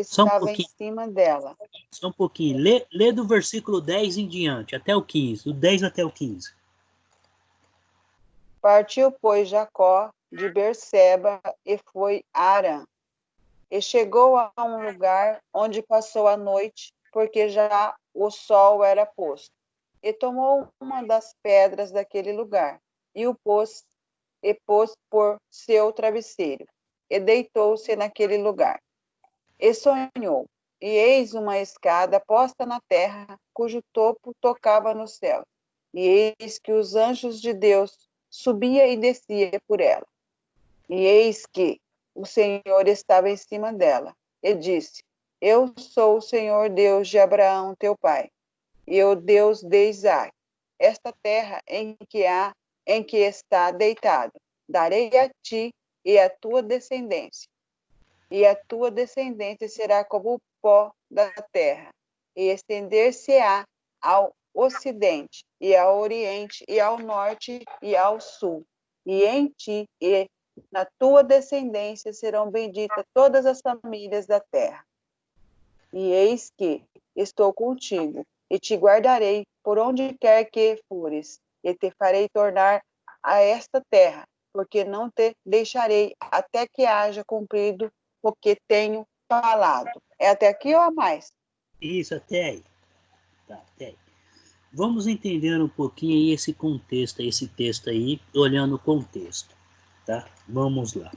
Só um estava em pouquinho. cima dela. Só um pouquinho. Lê do versículo 10 em diante, até o 15. Do 10 até o 15. Partiu, pois, Jacó de Berseba e foi a Harã. E chegou a um lugar onde passou a noite, porque já o sol era posto. E tomou uma das pedras daquele lugar, e pôs por seu travesseiro, e deitou-se naquele lugar. E sonhou, e eis uma escada posta na terra, cujo topo tocava no céu. E eis que os anjos de Deus subia e descia por ela. E eis que o Senhor estava em cima dela, e disse: Eu sou o Senhor Deus de Abraão, teu pai, e o Deus de Isaque. Esta terra em que está deitado, darei a ti e à tua descendência. E a tua descendência será como o pó da terra, e estender-se-á ao ocidente, e ao oriente, e ao norte, e ao sul. E em ti e na tua descendência serão benditas todas as famílias da terra. E eis que estou contigo, e te guardarei por onde quer que fores, e te farei tornar a esta terra, porque não te deixarei até que haja cumprido o que tenho falado. É até aqui ou a mais? Isso, até aí. Tá, até aí. Vamos entender um pouquinho aí esse contexto, esse texto aí, olhando o contexto, tá? Vamos lá.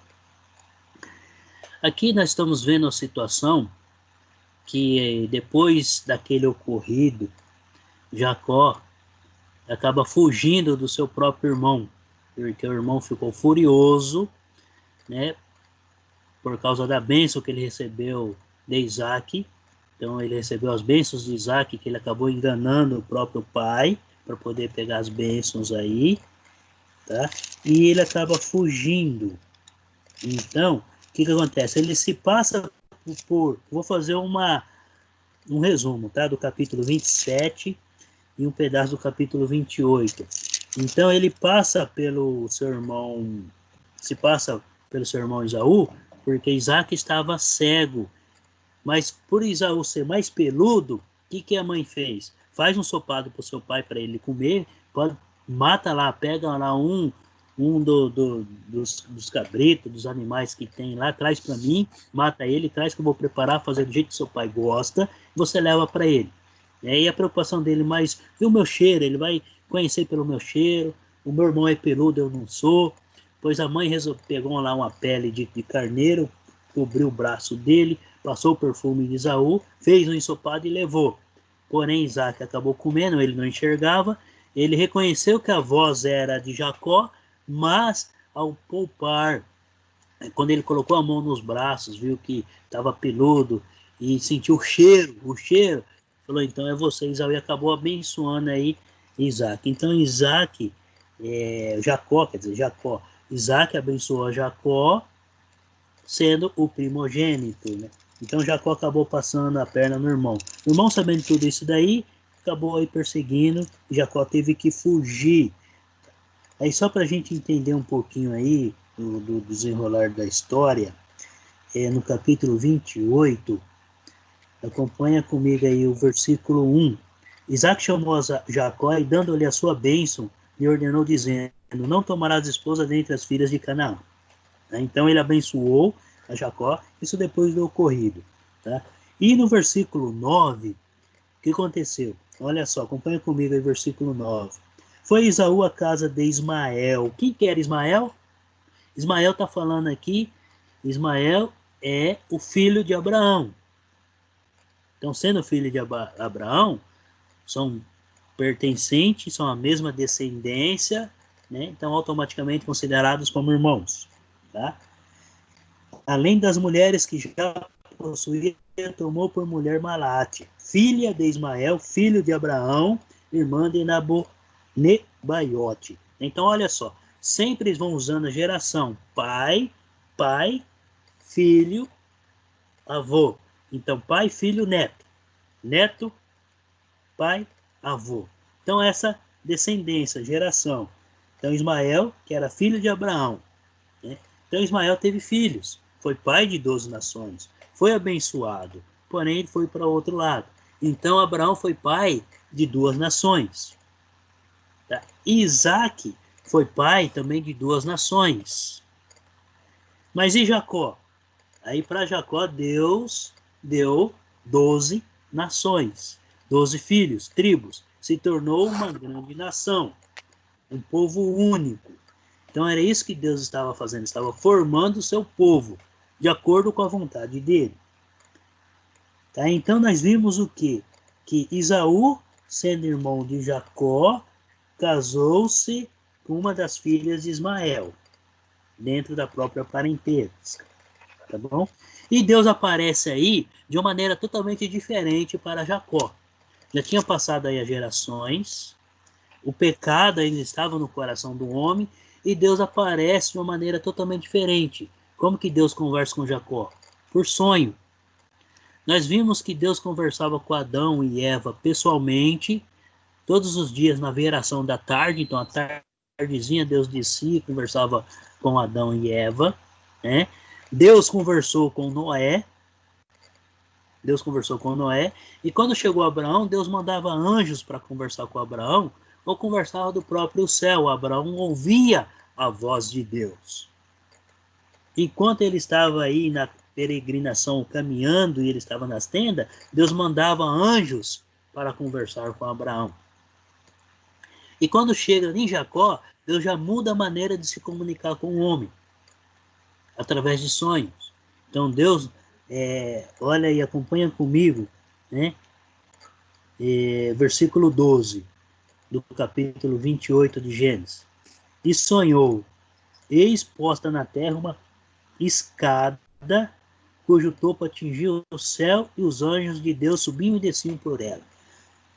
Aqui nós estamos vendo a situação que depois daquele ocorrido, Jacó acaba fugindo do seu próprio irmão, porque o irmão ficou furioso, né, por causa da bênção que ele recebeu de Isaac. Então ele recebeu as bênçãos de Isaac, que ele acabou enganando o próprio pai para poder pegar as bênçãos aí, tá? E ele acaba fugindo. Então, o que acontece? Ele se passa por... Vou fazer um resumo, tá? Do capítulo 27 e um pedaço do capítulo 28. Então ele passa pelo seu irmão... Se passa pelo seu irmão Esaú, porque Isaac estava cego. Mas por Esaú ser mais peludo, o que a mãe fez? Faz um ensopado para o seu pai para ele comer, mata lá, pega lá dos cabritos, dos animais que tem lá, traz para mim, mata ele, traz que eu vou preparar, fazer do jeito que seu pai gosta, você leva para ele. E a preocupação dele mais, e o meu cheiro, ele vai conhecer pelo meu cheiro, o meu irmão é peludo, eu não sou. Pois a mãe pegou lá uma pele de carneiro, cobriu o braço dele, passou o perfume de Esaú, fez um ensopado e levou. Porém, Isaac acabou comendo, ele não enxergava, ele reconheceu que a voz era de Jacó, mas ao poupar, quando ele colocou a mão nos braços, viu que estava peludo e sentiu o cheiro, falou, então é você, Esaú, e acabou abençoando aí Isaac. Então Isaac abençoou a Jacó, sendo o primogênito, né? Então Jacó acabou passando a perna no irmão. O irmão, sabendo tudo isso daí, acabou aí perseguindo, e Jacó teve que fugir. Aí só para a gente entender um pouquinho aí do desenrolar da história, no capítulo 28, acompanha comigo aí o versículo 1. Isaac chamou a Jacó e, dando-lhe a sua bênção, lhe ordenou, dizendo, não tomarás esposa dentre as filhas de Canaã. Então ele abençoou a Jacó, isso depois do ocorrido. Tá? E no versículo 9, o que aconteceu? Olha só, acompanha comigo aí o versículo 9. Foi Esaú à casa de Ismael. Quem que era Ismael? Ismael está falando aqui, Ismael é o filho de Abraão. Então, sendo filho de Abraão, são pertencentes, são a mesma descendência, né? Então automaticamente considerados como irmãos. Tá? Além das mulheres que já possuía, tomou por mulher Malate, filha de Ismael, filho de Abraão, irmã de Nebaiote. Então, olha só, sempre eles vão usando a geração pai, filho, avô. Então, pai, filho, neto. Neto, pai, avô. Então, essa descendência, geração. Então, Ismael, que era filho de Abraão. Né? Então, Ismael teve filhos. Foi pai de 12 nações. Foi abençoado. Porém, ele foi para outro lado. Então, Abraão foi pai de 2 nações. Tá? Isaac foi pai também de 2 nações. Mas e Jacó? Aí, para Jacó, Deus deu 12 nações. 12 filhos, tribos. Se tornou uma grande nação. Um povo único. Então era isso que Deus estava fazendo. Estava formando o seu povo. De acordo com a vontade dele. Tá? Então nós vimos o quê? Que Esaú, sendo irmão de Jacó, casou-se com uma das filhas de Ismael. Dentro da própria parentesca. Tá bom? E Deus aparece aí de uma maneira totalmente diferente para Jacó. Já tinha passado aí as gerações, o pecado ainda estava no coração do homem, e Deus aparece de uma maneira totalmente diferente. Como que Deus conversa com Jacó? Por sonho. Nós vimos que Deus conversava com Adão e Eva pessoalmente, todos os dias na viração da tarde. Então, à tardezinha, Deus descia e conversava com Adão e Eva. Né? Deus conversou com Noé. E quando chegou Abraão, Deus mandava anjos para conversar com Abraão, ou conversava do próprio céu. Abraão ouvia a voz de Deus. Enquanto ele estava aí na peregrinação, caminhando, e ele estava nas tendas, Deus mandava anjos para conversar com Abraão. E quando chega em Jacó, Deus já muda a maneira de se comunicar com o homem, através de sonhos. Então Deus, olha aí, acompanha comigo, né? Versículo 12, do capítulo 28 de Gênesis. E sonhou, eis posta na terra uma escada, cujo topo atingia o céu, e os anjos de Deus subiam e desciam por ela.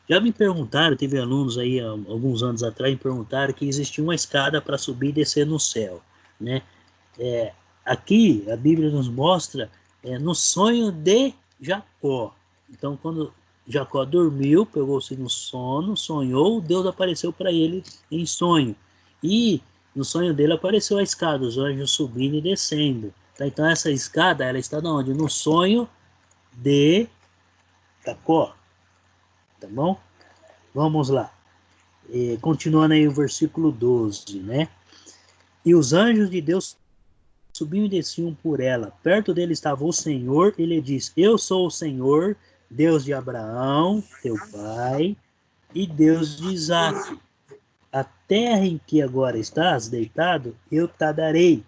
Já me perguntaram, teve alunos aí alguns anos atrás me perguntaram que existia uma escada para subir e descer no céu, né? Aqui a Bíblia nos mostra no sonho de Jacó. Então, quando Jacó dormiu, pegou-se no sono, sonhou, Deus apareceu para ele em sonho. E no sonho dele apareceu a escada, os anjos subindo e descendo. Tá? Então essa escada, ela está onde? No sonho de Jacó. Tá bom? Vamos lá. Continuando aí o versículo 12, né? E os anjos de Deus subiam e desciam por ela. Perto dele estava o Senhor, e ele diz: Eu sou o Senhor, Deus de Abraão, teu pai, e Deus de Isaque. A terra em que agora estás deitado, eu te darei,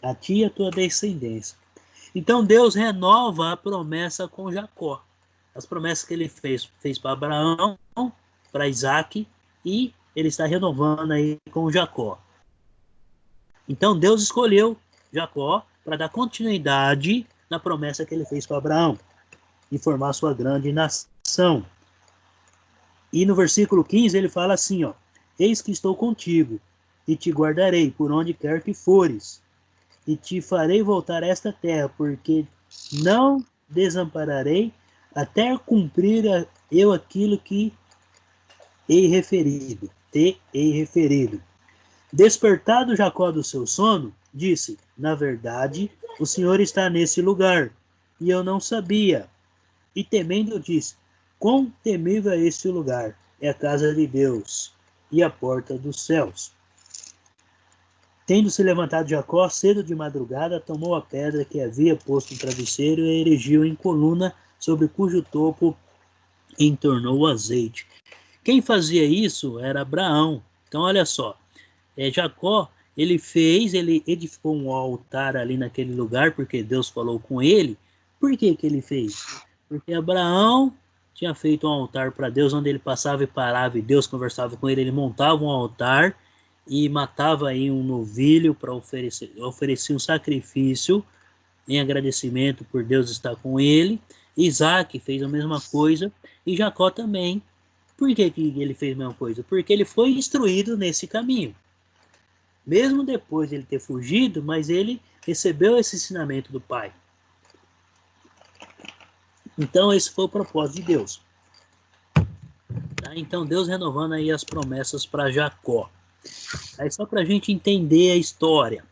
a ti e a tua descendência. Então Deus renova a promessa com Jacó. As promessas que ele fez para Abraão, para Isaque, e ele está renovando aí com Jacó. Então Deus escolheu Jacó para dar continuidade na promessa que ele fez para Abraão e formar sua grande nação. E no versículo 15 ele fala assim, ó: Eis que estou contigo, e te guardarei por onde quer que fores, e te farei voltar a esta terra, porque não desampararei até cumprir eu aquilo que te hei referido. Despertado Jacó do seu sono, disse: Na verdade, o Senhor está nesse lugar, e eu não sabia. E temendo disse: Quão temível é este lugar! É a casa de Deus e a porta dos céus. Tendo se levantado Jacó cedo de madrugada, tomou a pedra que havia posto no travesseiro e a erigiu em coluna, sobre cujo topo entornou o azeite. Quem fazia isso era Abraão. Então, olha só, Jacó, ele edificou um altar ali naquele lugar, porque Deus falou com ele. Por que que ele fez? Porque Abraão tinha feito um altar para Deus, onde ele passava e parava, e Deus conversava com ele, ele montava um altar, e matava aí um novilho para oferecer um sacrifício, em agradecimento por Deus estar com ele. Isaac fez a mesma coisa, e Jacó também. Por que que ele fez a mesma coisa? Porque ele foi instruído nesse caminho. Mesmo depois de ele ter fugido, mas ele recebeu esse ensinamento do pai. Então esse foi o propósito de Deus. Tá? Então Deus renovando aí as promessas para Jacó. Aí só para a gente entender a história.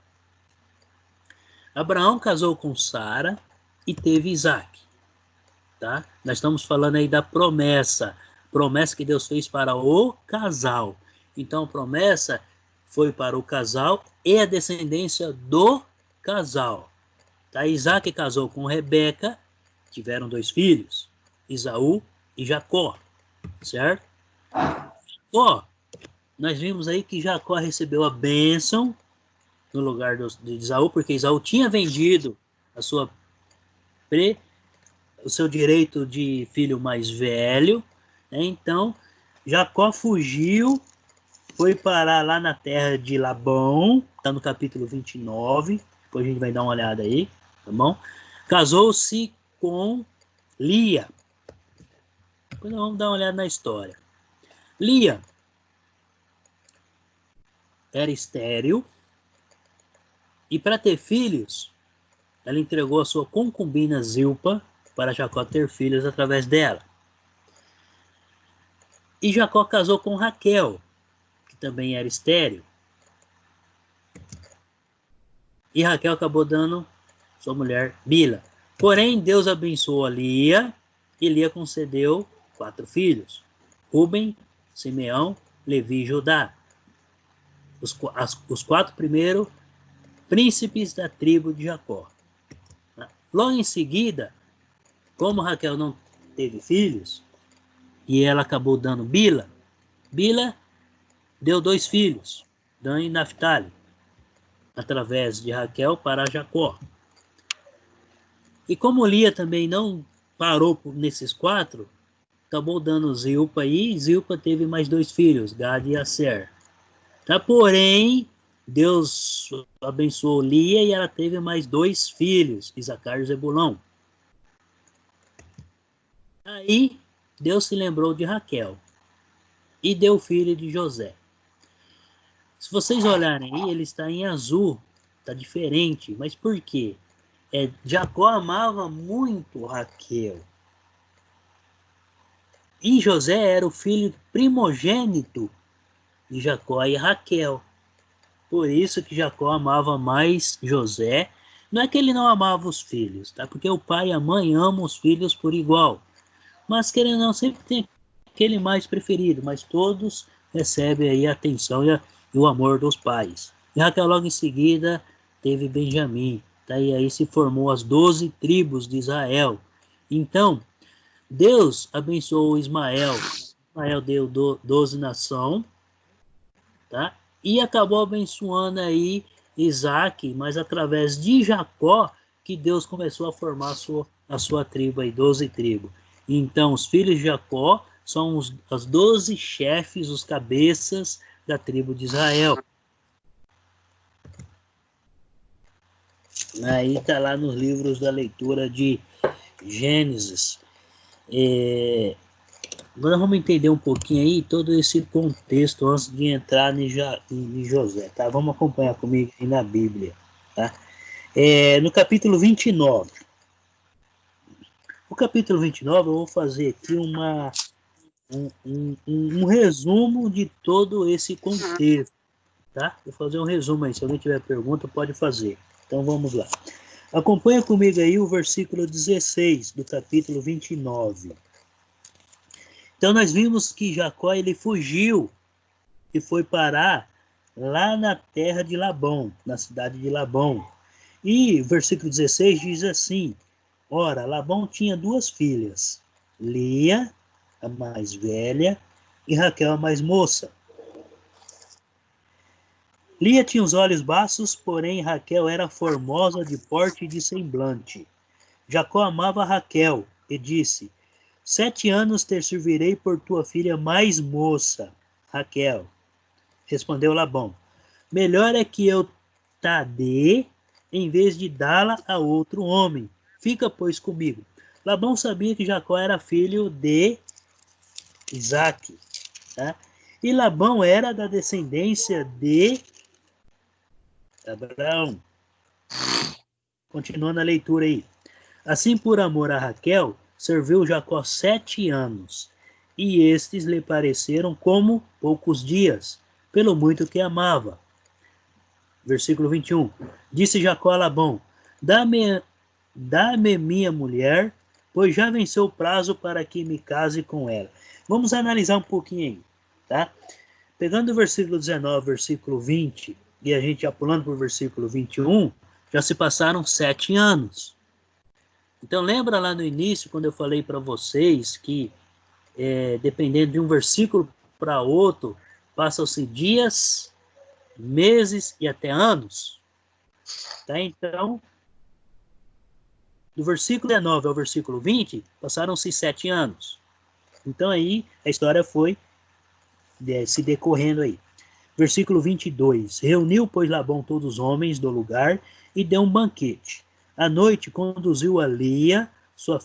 Abraão casou com Sara e teve Isaac. Tá? Nós estamos falando aí da promessa que Deus fez para o casal. Então a promessa foi para o casal e a descendência do casal. Tá? Isaac casou com Rebeca, tiveram 2 filhos, Esaú e Jacó, certo? Ó, nós vimos aí que Jacó recebeu a bênção no lugar de Esaú, porque Esaú tinha vendido o seu direito de filho mais velho, né? Então Jacó fugiu, foi parar lá na terra de Labão, está no capítulo 29, depois a gente vai dar uma olhada aí, tá bom? Casou-se com Lia. Depois nós vamos dar uma olhada na história. Lia era estéril, e para ter filhos, ela entregou a sua concubina Zilpa para Jacó ter filhos através dela. E Jacó casou com Raquel, que também era estéril. E Raquel acabou dando sua mulher Bila. Porém, Deus abençoou a Lia, e Lia concedeu 4 filhos: Rúben, Simeão, Levi e Judá. Os 4 primeiros príncipes da tribo de Jacó. Logo em seguida, como Raquel não teve filhos, e ela acabou dando Bila, Bila deu 2 filhos, Dan e Naftali, através de Raquel para Jacó. E como Lia também não parou nesses 4, acabou dando Zilpa, e Zilpa teve mais 2 filhos, Gad e Aser. Tá? Porém, Deus abençoou Lia e ela teve mais 2 filhos, Isacar e Zebulão. Aí, Deus se lembrou de Raquel e deu o filho de José. Se vocês olharem aí, ele está em azul, está diferente. Mas por quê? Jacó amava muito Raquel. E José era o filho primogênito de Jacó e Raquel. Por isso que Jacó amava mais José. Não é que ele não amava os filhos, tá? Porque o pai e a mãe amam os filhos por igual. Mas, querendo ou não, sempre tem aquele mais preferido. Mas todos recebem aí a atenção e o amor dos pais. E Raquel logo em seguida teve Benjamim. Tá? E aí se formou as 12 tribos de Israel. Então, Deus abençoou Ismael. Ismael deu 12 nações. Tá? E acabou abençoando aí Isaac, mas através de Jacó que Deus começou a formar a sua tribo aí, 12 tribos. Então, os filhos de Jacó são os 12 chefes, os cabeças da tribo de Israel. Aí está lá nos livros da leitura de Gênesis. Agora vamos entender um pouquinho aí todo esse contexto antes de entrar em José, tá? Vamos acompanhar comigo aí na Bíblia, tá? No capítulo 29. O capítulo 29 eu vou fazer aqui um resumo de todo esse contexto, tá? Vou fazer um resumo aí, se alguém tiver pergunta pode fazer. Então vamos lá. Acompanha comigo aí o versículo 16 do capítulo 29. Então nós vimos que Jacó ele fugiu e foi parar lá na terra de Labão, na cidade de Labão. E o versículo 16 diz assim: ora, Labão tinha 2 filhas, Lia, a mais velha, e Raquel, a mais moça. Lia tinha os olhos baços, porém Raquel era formosa de porte e de semblante. Jacó amava Raquel e disse: 7 anos te servirei por tua filha mais moça, Raquel. Respondeu Labão: melhor é que eu ta dê, em vez de dá-la a outro homem. Fica, pois, comigo. Labão sabia que Jacó era filho de Isaque, tá? E Labão era da descendência de Abraão. Continuando a leitura aí. Assim, por amor a Raquel, serviu Jacó 7 anos, e estes lhe pareceram como poucos dias, pelo muito que amava. Versículo 21. Disse Jacó a Labão: Dá-me minha mulher, pois já venceu o prazo para que me case com ela. Vamos analisar um pouquinho aí, tá? Pegando o versículo 19, versículo 20, e a gente já pulando para o versículo 21, já se passaram 7 anos. Então, lembra lá no início, quando eu falei para vocês que, dependendo de um versículo para outro, passam-se dias, meses e até anos? Tá? Então, do versículo 19 ao versículo 20, passaram-se 7 anos. Então, aí, a história foi se decorrendo aí. Versículo 22. Reuniu, pois, Labão todos os homens do lugar e deu um banquete. À noite, conduziu a Lia, sua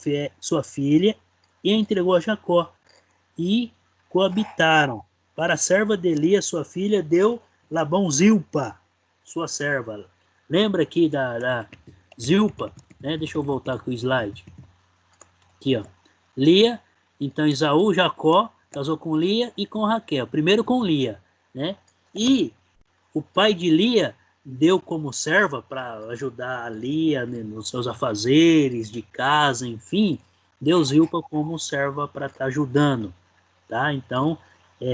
filha, e a entregou a Jacó. E coabitaram. Para a serva de Lia, sua filha, deu Labão Zilpa, sua serva. Lembra aqui da Zilpa? Né? Deixa eu voltar com o slide. Aqui, ó. Lia, então Esaú, Jacó, casou com Lia e com Raquel. Primeiro com Lia, né? E o pai de Lia deu como serva para ajudar a Lia, né, nos seus afazeres de casa, enfim, deu Zilpa como serva para estar ajudando, tá? Então,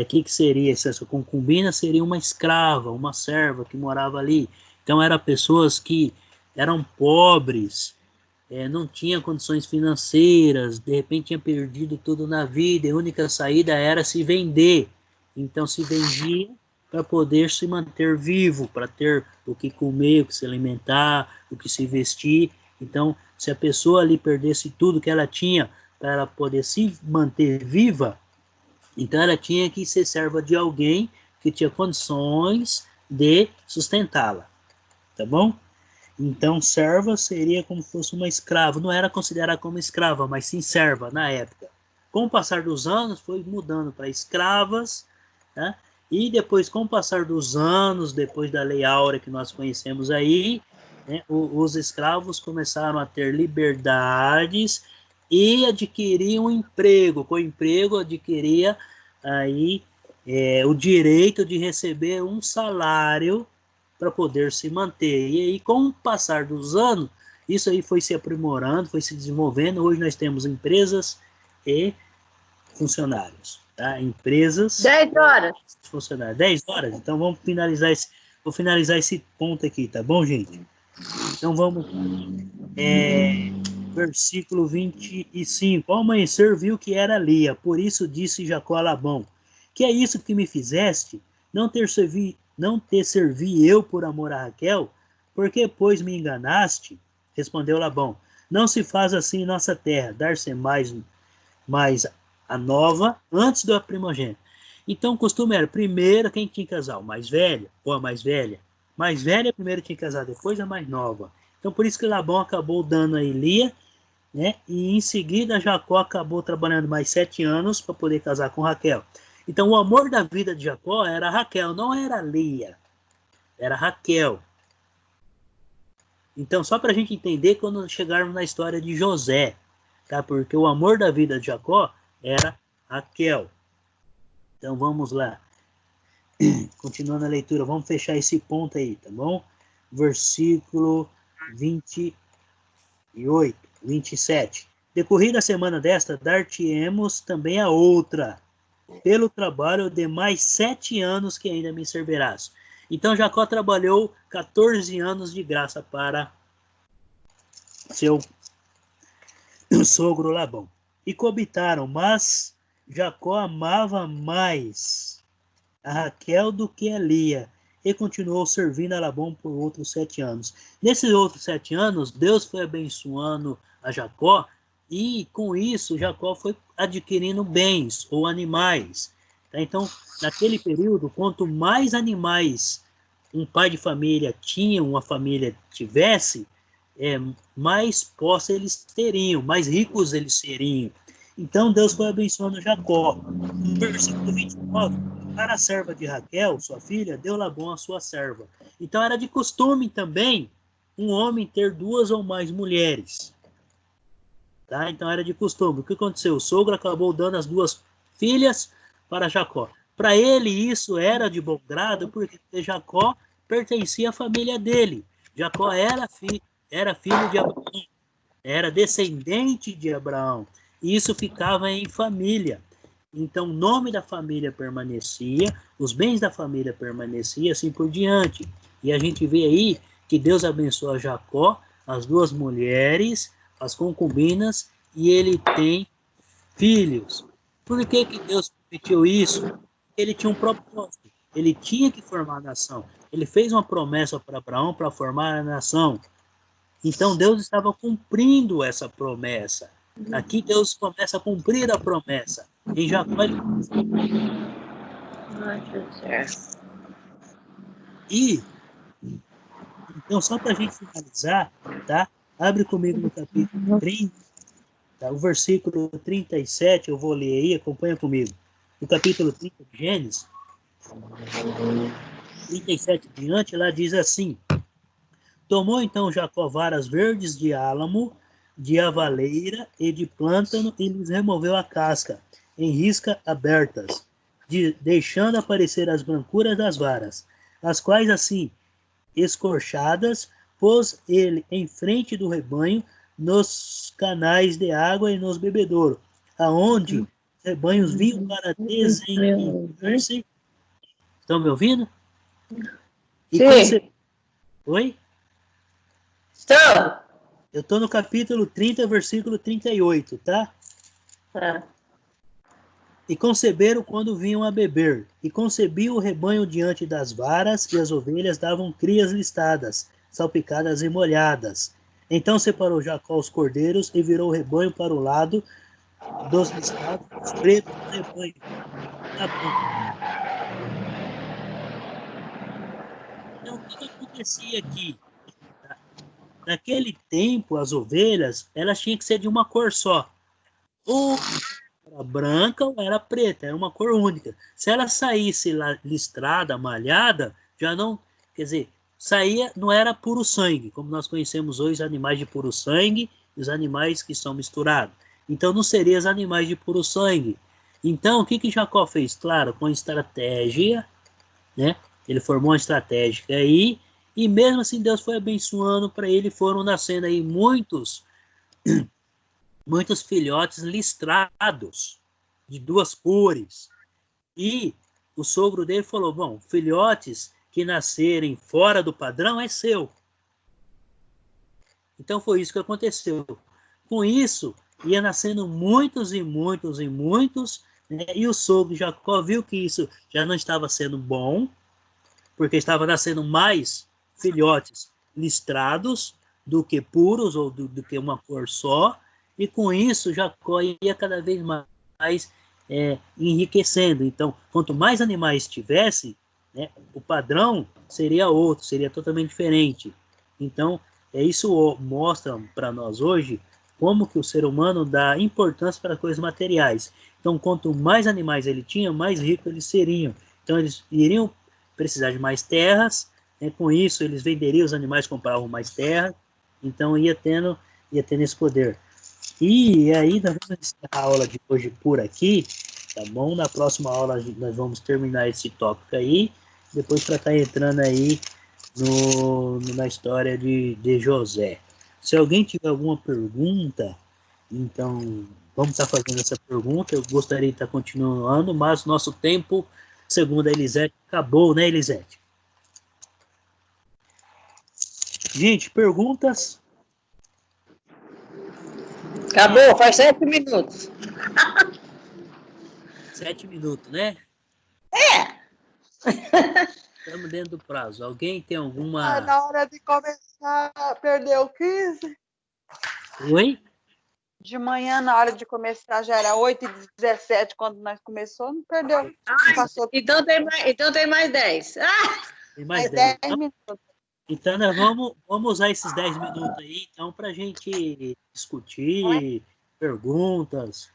que seria essa concubina? Seria uma escrava, uma serva que morava ali. Então, eram pessoas que eram pobres, não tinha condições financeiras, de repente tinha perdido tudo na vida, e a única saída era se vender. Então, se vendia para poder se manter vivo, para ter o que comer, o que se alimentar, o que se vestir. Então, se a pessoa ali perdesse tudo que ela tinha para ela poder se manter viva, então ela tinha que ser serva de alguém que tinha condições de sustentá-la, tá bom? Então, serva seria como se fosse uma escrava. Não era considerada como escrava, mas sim serva na época. Com o passar dos anos, foi mudando para escravas, tá? E depois, com o passar dos anos, depois da Lei Áurea que nós conhecemos aí, né, os escravos começaram a ter liberdades e adquiriam um emprego. Com o emprego, adquiria aí o direito de receber um salário para poder se manter. E aí, com o passar dos anos, isso aí foi se aprimorando, foi se desenvolvendo. Hoje nós temos empresas e funcionários, tá? Empresas... 10 horas. Funcionários. 10 horas? Então vamos finalizar vou finalizar esse ponto aqui, tá bom, gente? Então vamos... versículo 25. Ao amanhecer viu que era Lia, por isso disse Jacó a Labão: que é isso que me fizeste? Não te servi eu por amor a Raquel? Por que, pois, me enganaste? Respondeu Labão: não se faz assim em nossa terra, dar-se mais a nova antes da primogênita. Então o costume era, primeiro quem tinha que casar? O mais velho ou a mais velha? Mais velha primeiro tinha que casar, depois a mais nova. Então por isso que Labão acabou dando a Lia, né? E em seguida Jacó acabou trabalhando mais 7 anos para poder casar com Raquel. Então o amor da vida de Jacó era Raquel, não era Lia, era Raquel. Então só para a gente entender quando chegarmos na história de José, tá? Porque o amor da vida de Jacó era Raquel. Então vamos lá. Continuando a leitura, vamos fechar esse ponto aí, tá bom? Versículo 28, 27. Decorrida a semana desta, dar-te-emos também a outra, pelo trabalho de mais 7 anos que ainda me servirás. Então Jacó trabalhou 14 anos de graça para seu sogro Labão. E coabitaram, mas Jacó amava mais a Raquel do que a Lia, e continuou servindo a Labão por outros 7 anos. Nesses outros 7 anos, Deus foi abençoando a Jacó, e com isso Jacó foi adquirindo bens ou animais. Tá? Então, naquele período, quanto mais animais um pai de família tinha, uma família tivesse, mais posse eles teriam, mais ricos eles seriam. Então Deus foi abençoando Jacó. No versículo 29, para a serva de Raquel, sua filha, deu Labão a sua serva. Então era de costume também um homem ter 2 ou mais mulheres. Tá? Então era de costume. O que aconteceu? O sogro acabou dando as 2 filhas para Jacó. Para ele isso era de bom grado, porque Jacó pertencia à família dele. Jacó era filho de Abraão, era descendente de Abraão. E isso ficava em família. Então o nome da família permanecia, os bens da família permaneciam, assim por diante. E a gente vê aí que Deus abençoa Jacó, as 2 mulheres, as concubinas, e ele tem filhos. Por que Deus permitiu isso? Ele tinha um propósito. Ele tinha que formar a nação. Ele fez uma promessa para Abraão para formar a nação. Então Deus estava cumprindo essa promessa. Aqui Deus começa a cumprir a promessa. Em Jacó ele... E então, só para a gente finalizar, tá? Abre comigo no capítulo 30, tá? O versículo 37, eu vou ler aí, acompanha comigo. No capítulo 30 de Gênesis, 37 diante, lá diz assim: tomou então Jacó varas verdes de álamo, de avaleira e de plântano, e lhes removeu a casca, em risca abertas, deixando aparecer as brancuras das varas, as quais assim, escorchadas, pôs ele em frente do rebanho, nos canais de água e nos bebedouros, aonde os rebanhos vinham para desenvolver-se. Estão me ouvindo? Sim. Oi? Estou. Eu estou no capítulo 30, versículo 38, tá? Tá. E conceberam quando vinham a beber, e concebia o rebanho diante das varas, e as ovelhas davam crias listadas, salpicadas e molhadas. Então separou Jacó os cordeiros, e virou o rebanho para o lado dos listados, os pretos do rebanho. Então, o que acontecia aqui? Naquele tempo, as ovelhas, elas tinham que ser de uma cor só. Ou era branca ou era preta, era uma cor única. Se ela saísse listrada, malhada, já não, quer dizer, saía, não era puro sangue, como nós conhecemos hoje, animais de puro sangue e os animais que são misturados. Então não seriam os animais de puro sangue. Então o que Jacó fez? Claro, com estratégia, né? Ele formou uma estratégia aí, e mesmo assim Deus foi abençoando para ele, foram nascendo aí muitos filhotes listrados, de 2 cores. E o sogro dele falou, bom, filhotes que nascerem fora do padrão é seu. Então foi isso que aconteceu. Com isso, ia nascendo muitos e muitos e muitos, né? E o sogro Jacó viu que isso já não estava sendo bom, porque estava nascendo mais filhotes listrados do que puros, ou do que uma cor só, e com isso Jacó ia cada vez mais enriquecendo. Então, quanto mais animais tivesse, né, o padrão seria outro, seria totalmente diferente. Então, isso mostra para nós hoje como que o ser humano dá importância para coisas materiais. Então, quanto mais animais ele tinha, mais ricos eles seriam. Então, eles iriam precisar de mais terras, né? Com isso eles venderiam os animais, compravam mais terra, então ia tendo esse poder. E aí nós vamos encerrar a aula de hoje por aqui, tá bom? Na próxima aula nós vamos terminar esse tópico aí, depois para estar entrando aí na história de José. Se alguém tiver alguma pergunta, então vamos estar fazendo essa pergunta. Eu gostaria de estar continuando, mas nosso tempo, segundo a Elisete, acabou, né, Elisete? Gente, perguntas? Acabou, faz 7 minutos. 7 minutos, né? É. Estamos dentro do prazo. Alguém tem alguma... Na hora de começar, perdeu 15. Oi? De manhã, na hora de começar, já era 8h17 quando nós começamos, não perdeu. Não passou Então tem mais 10. Tem mais mais 10. 10 minutos. Então, nós vamos usar esses 10 minutos aí, então, para a gente discutir perguntas.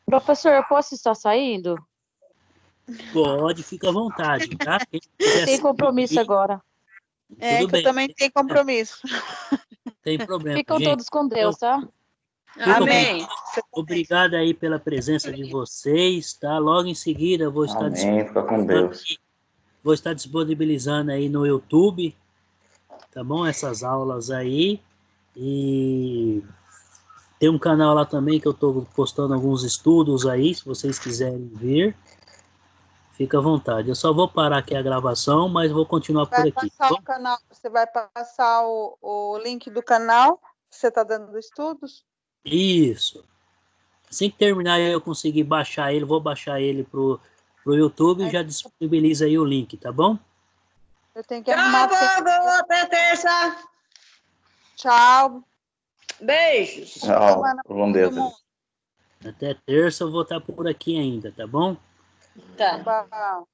Professor, eu posso estar saindo? Pode, fica à vontade, tá? Quem quiser Tem sair, compromisso agora. É, tudo que bem, eu também tenho compromisso. não tem problema, Ficam gente. todos com Deus, tá? Amém. Obrigado aí pela presença de vocês, tá? Logo em seguida eu vou estar Amém. Fica com Deus. vou estar disponibilizando aí no YouTube, tá bom? Essas aulas aí. E tem um canal lá também que eu estou postando alguns estudos aí, se vocês quiserem ver, fica à vontade. Eu só vou parar aqui a gravação, mas vou continuar por aqui. Passar o canal, você vai passar o link do canal que você está dando estudos? Isso. Assim que terminar eu conseguir baixar ele, vou baixar ele pro YouTube e já disponibiliza aí o link, tá bom? Eu tenho que arrumar tempo. Tchau, até terça. Tchau. Beijos. Tchau. Com Deus. Até terça eu vou estar por aqui ainda, tá bom? Tá. Tchau.